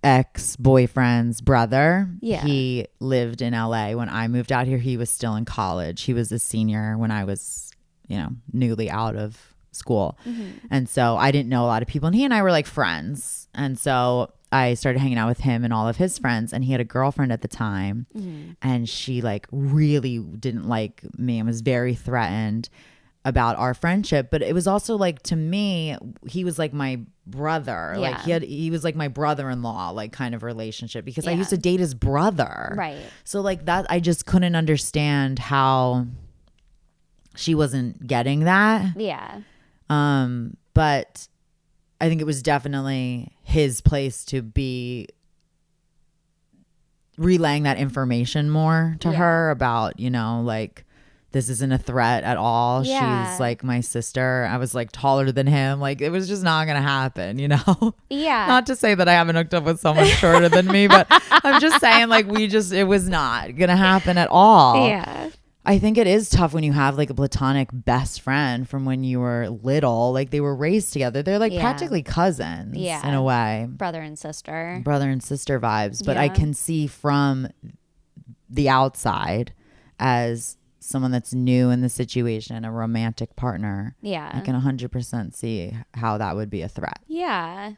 ex-boyfriend's brother. Yeah. He lived in LA when I moved out here. He was still in college. He was a senior when I was, newly out of school. And so I didn't know a lot of people, and he and I were like friends. And so I started hanging out with him and all of his friends, and he had a girlfriend at the time, and she like really didn't like me and was very threatened about our friendship. But it was also like, to me, he was like my brother. Like he was like my brother-in-law, like kind of relationship, because I used to date his brother. Right. So like that, I just couldn't understand how she wasn't getting that. Yeah. But I think it was definitely his place to be relaying that information more to her about, like, this isn't a threat at all. Yeah. She's like my sister. I was like taller than him. Like, it was just not going to happen, Yeah. Not to say that I haven't hooked up with someone shorter than me, but I'm just saying, like, it was not going to happen at all. Yeah. I think it is tough when you have like a platonic best friend from when you were little. Like, they were raised together. They're like practically cousins in a way. Brother and sister vibes. But I can see from the outside, as someone that's new in the situation, a romantic partner. Yeah. I can 100% see how that would be a threat. Yeah.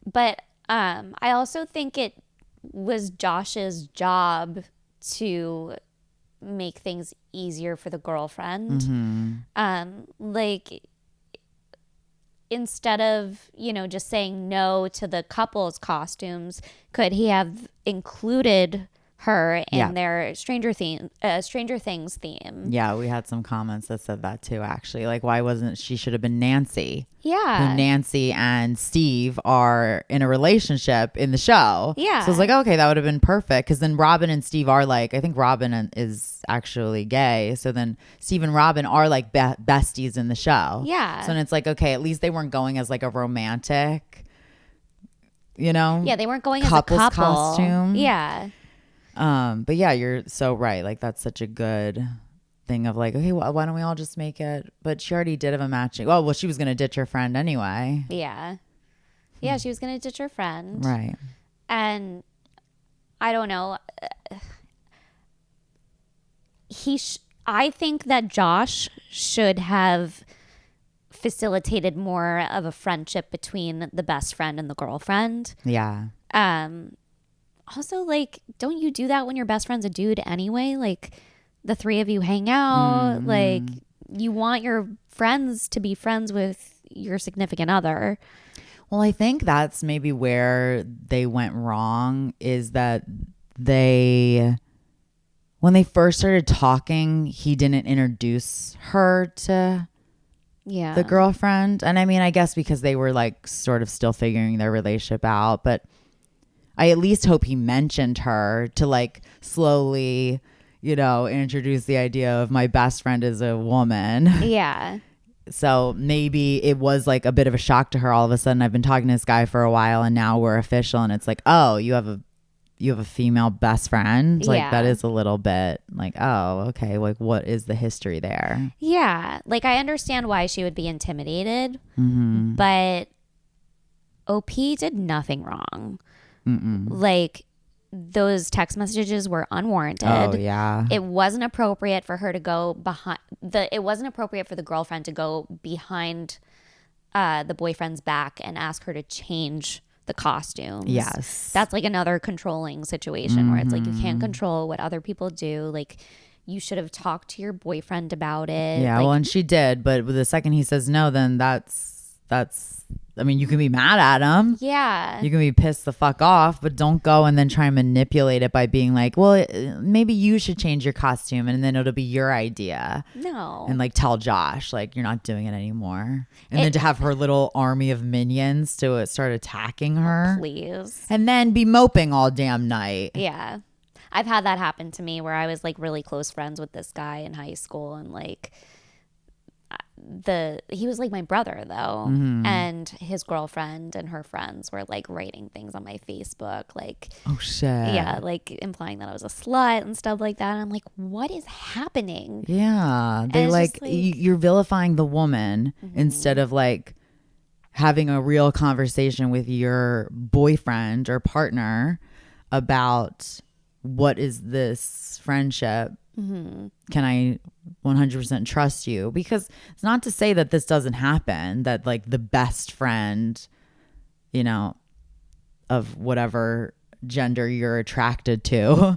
But I also think it was Josh's job to make things easier for the girlfriend. Like, instead of, just saying no to the couple's costumes, could he have included her in their Stranger Things theme? Yeah, we had some comments that said that too, actually. Like, why wasn't she should have been Nancy? Yeah. Who Nancy and Steve are in a relationship in the show. Yeah. So it's like, okay, that would have been perfect, because then Robin and Steve are like, I think Robin is actually gay. So then Steve and Robin are like besties in the show. Yeah. So then it's like, okay, at least they weren't going as like a romantic, Yeah, they weren't going couple's as a couple. Costume. Yeah. But yeah, you're so right. Like, that's such a good thing of like, okay, well, why don't we all just make it? But she already did have a matching. Well, she was going to ditch her friend anyway. Yeah. Yeah, she was going to ditch her friend. Right. And I don't know. I think that Josh should have facilitated more of a friendship between the best friend and the girlfriend. Yeah. Also, like, don't you do that when your best friend's a dude anyway? Like, the three of you hang out. Like, you want your friends to be friends with your significant other. Well, I think that's maybe where they went wrong, is that when they first started talking, he didn't introduce her to the girlfriend. And I mean, I guess because they were like sort of still figuring their relationship out, but I at least hope he mentioned her to like slowly, introduce the idea of my best friend is a woman. Yeah. So maybe it was like a bit of a shock to her all of a sudden. I've been talking to this guy for a while and now we're official, and it's like, oh, you have a female best friend. Like that is a little bit like, oh, okay. Like what is the history there? Yeah. Like I understand why she would be intimidated, but OP did nothing wrong. Like those text messages were unwarranted. Oh yeah. It wasn't appropriate for her to go it wasn't appropriate for the girlfriend to go behind the boyfriend's back and ask her to change the costumes. Yes. That's like another controlling situation where it's like you can't control what other people do. Like you should have talked to your boyfriend about it. Yeah, like, well, and she did, but the second he says no, then that's I mean, you can be mad at him. Yeah. You can be pissed the fuck off, but don't go and then try and manipulate it by being like, well, maybe you should change your costume and then it'll be your idea. No. And like tell Josh, like, you're not doing it anymore. And then to have her little army of minions to start attacking her. Please. And then be moping all damn night. Yeah. I've had that happen to me where I was like really close friends with this guy in high school, and like he was like my brother though, and his girlfriend and her friends were like writing things on my Facebook like, oh shit, yeah, like implying that I was a slut and stuff like that, and I'm like, what is happening? Yeah, they like you're vilifying the woman instead of like having a real conversation with your boyfriend or partner about what is this friendship. Can I 100% trust you? Because it's not to say that this doesn't happen, that like the best friend, of whatever gender you're attracted to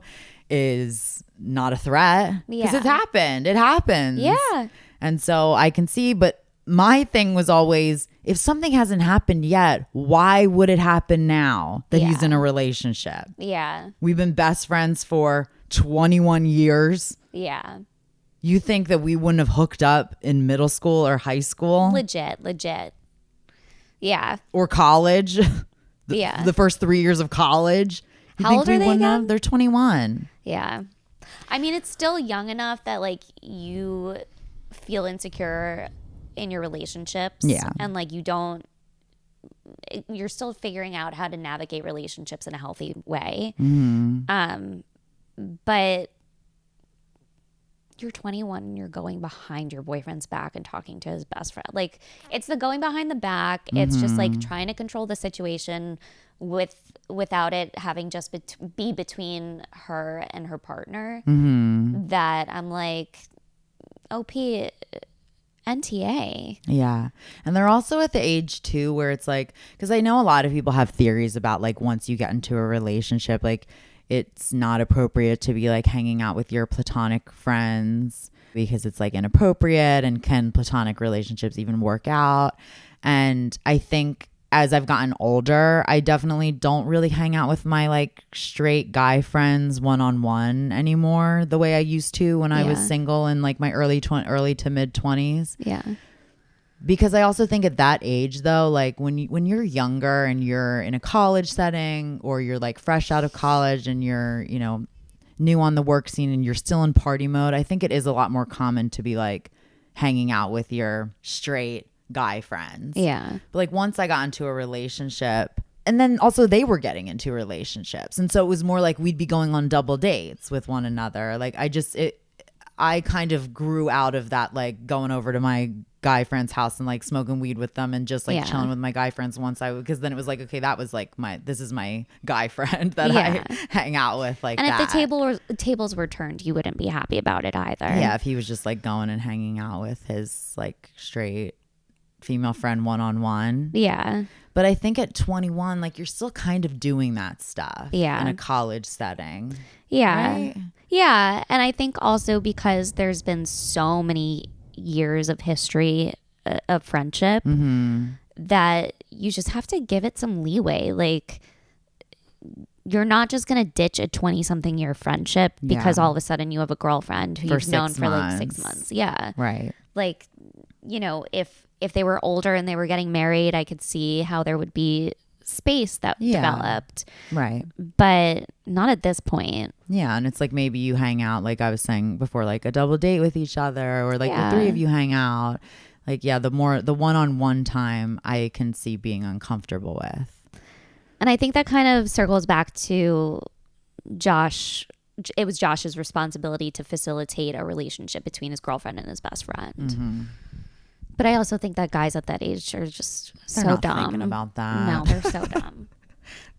is not a threat. Because it's happened. It happens. Yeah. And so I can see, but my thing was always, if something hasn't happened yet, why would it happen now that he's in a relationship? Yeah. We've been best friends for 21 years. Yeah. You think that we wouldn't have hooked up in middle school or high school? Legit. Yeah. Or college? Yeah. The first 3 years of college? How old are they again? They're 21. Yeah. I mean, it's still young enough that like you feel insecure in your relationships. Yeah. And like you're still figuring out how to navigate relationships in a healthy way. But you're 21 and you're going behind your boyfriend's back and talking to his best friend. Like it's the going behind the back. It's just like trying to control the situation without it having just be between her and her partner. That I'm like, OP, NTA. Yeah. And they're also at the age too where it's like, because I know a lot of people have theories about like once you get into a relationship, like it's not appropriate to be like hanging out with your platonic friends because it's like inappropriate, and can platonic relationships even work out? And I think as I've gotten older, I definitely don't really hang out with my like straight guy friends one-on-one anymore the way I used to when I was single in like my early to mid 20s. Yeah. Because I also think at that age though, like when you're younger and you're in a college setting, or you're like fresh out of college and you're, new on the work scene and you're still in party mode, I think it is a lot more common to be like hanging out with your straight guy friends. Yeah. But like once I got into a relationship, and then also they were getting into relationships, and so it was more like we'd be going on double dates with one another. Like I kind of grew out of that, like going over to my guy friend's house and like smoking weed with them and just like chilling with my guy friends because then it was like, okay, that was like this is my guy friend that I hang out with like and that. if the tables were turned, you wouldn't be happy about it either. Yeah, if he was just like going and hanging out with his like straight female friend one-on-one. Yeah. But I think at 21, like you're still kind of doing that stuff in a college setting. Yeah. Right? Yeah. And I think also because there's been so many years of history of friendship that you just have to give it some leeway. Like, you're not just going to ditch a 20-something year friendship because all of a sudden you have a girlfriend who you've known for like 6 months. Yeah. Right. Like, you know, if they were older and they were getting married, I could see how there would be space that developed. Right. But not at this point. Yeah. And it's like maybe you hang out, like I was saying before, like a double date with each other or like the three of you hang out. Like, yeah, the one-on-one time I can see being uncomfortable with. And I think that kind of circles back to Josh. It was Josh's responsibility to facilitate a relationship between his girlfriend and his best friend. Mm-hmm. But I also think that guys at that age are just they're so not dumb. Thinking about that. No, they're so dumb.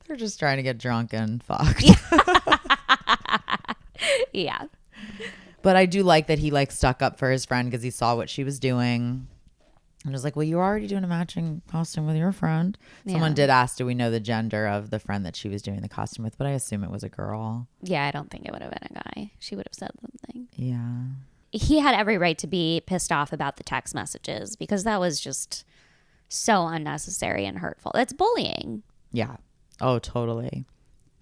They're just trying to get drunk and fucked. Yeah. But I do like that he like stuck up for his friend because he saw what she was doing. And was like, well, you were already doing a matching costume with your friend. Someone did ask, do we know the gender of the friend that she was doing the costume with? But I assume it was a girl. Yeah, I don't think it would have been a guy. She would have said something. Yeah. He had every right to be pissed off about the text messages because that was just so unnecessary and hurtful. It's bullying. Yeah. Oh, totally.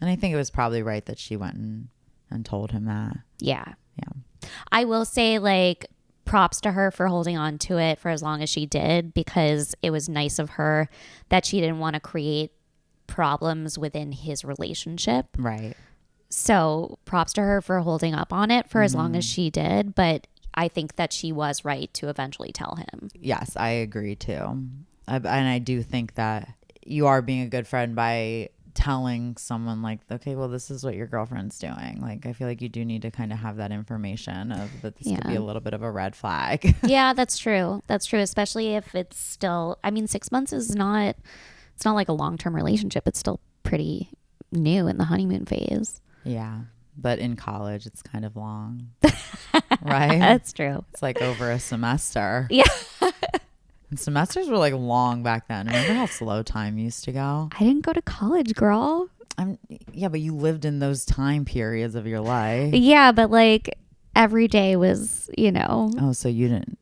And I think it was probably right that she went and told him that. Yeah. Yeah. I will say, like, props to her for holding on to it for as long as she did because it was nice of her that she didn't want to create problems within his relationship. Right. So props to her for holding up on it for as long as she did. But I think that she was right to eventually tell him. Yes, I agree too. And I do think that you are being a good friend by telling someone like, okay, well, this is what your girlfriend's doing. Like, I feel like you do need to kind of have that information of that this could be a little bit of a red flag. Yeah, that's true. That's true. Especially if it's still, I mean, 6 months is not, it's not like a long-term relationship. It's still pretty new in the honeymoon phase. Yeah. But in college, it's kind of long. Right? That's true. It's like over a semester. Yeah. And semesters were like long back then. Remember how slow time used to go? I didn't go to college, girl. Yeah, but you lived in those time periods of your life. Yeah, but like every day was, you know. Oh, so you didn't.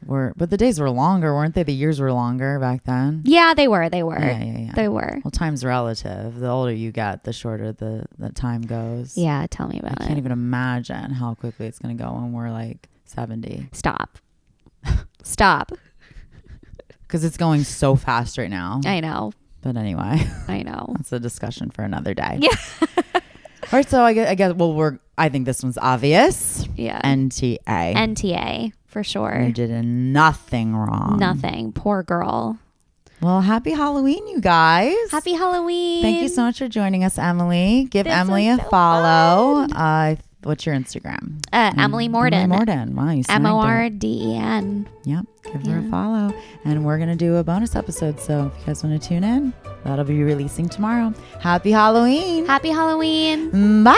But the days were longer, weren't they? The years were longer back then. Yeah, they were. Yeah. They were. Well, time's relative. The older you get, the shorter the time goes. Yeah, tell me about it. I can't even imagine how quickly it's going to go when we're like 70. Stop. Because it's going so fast right now. I know. But anyway. I know. That's a discussion for another day. Yeah. All right, so I guess well, I think this one's obvious. Yeah. NTA, for sure. You did nothing wrong. Nothing. Poor girl. Well, happy Halloween, you guys. Happy Halloween. Thank you so much for joining us, Emily. Give Emily a follow. What's your Instagram? Emily Morden. Emily Morden. Wow, you snagged Morden. Yep. Give her a follow. And we're going to do a bonus episode. So if you guys want to tune in, that'll be releasing tomorrow. Happy Halloween. Happy Halloween. Bye.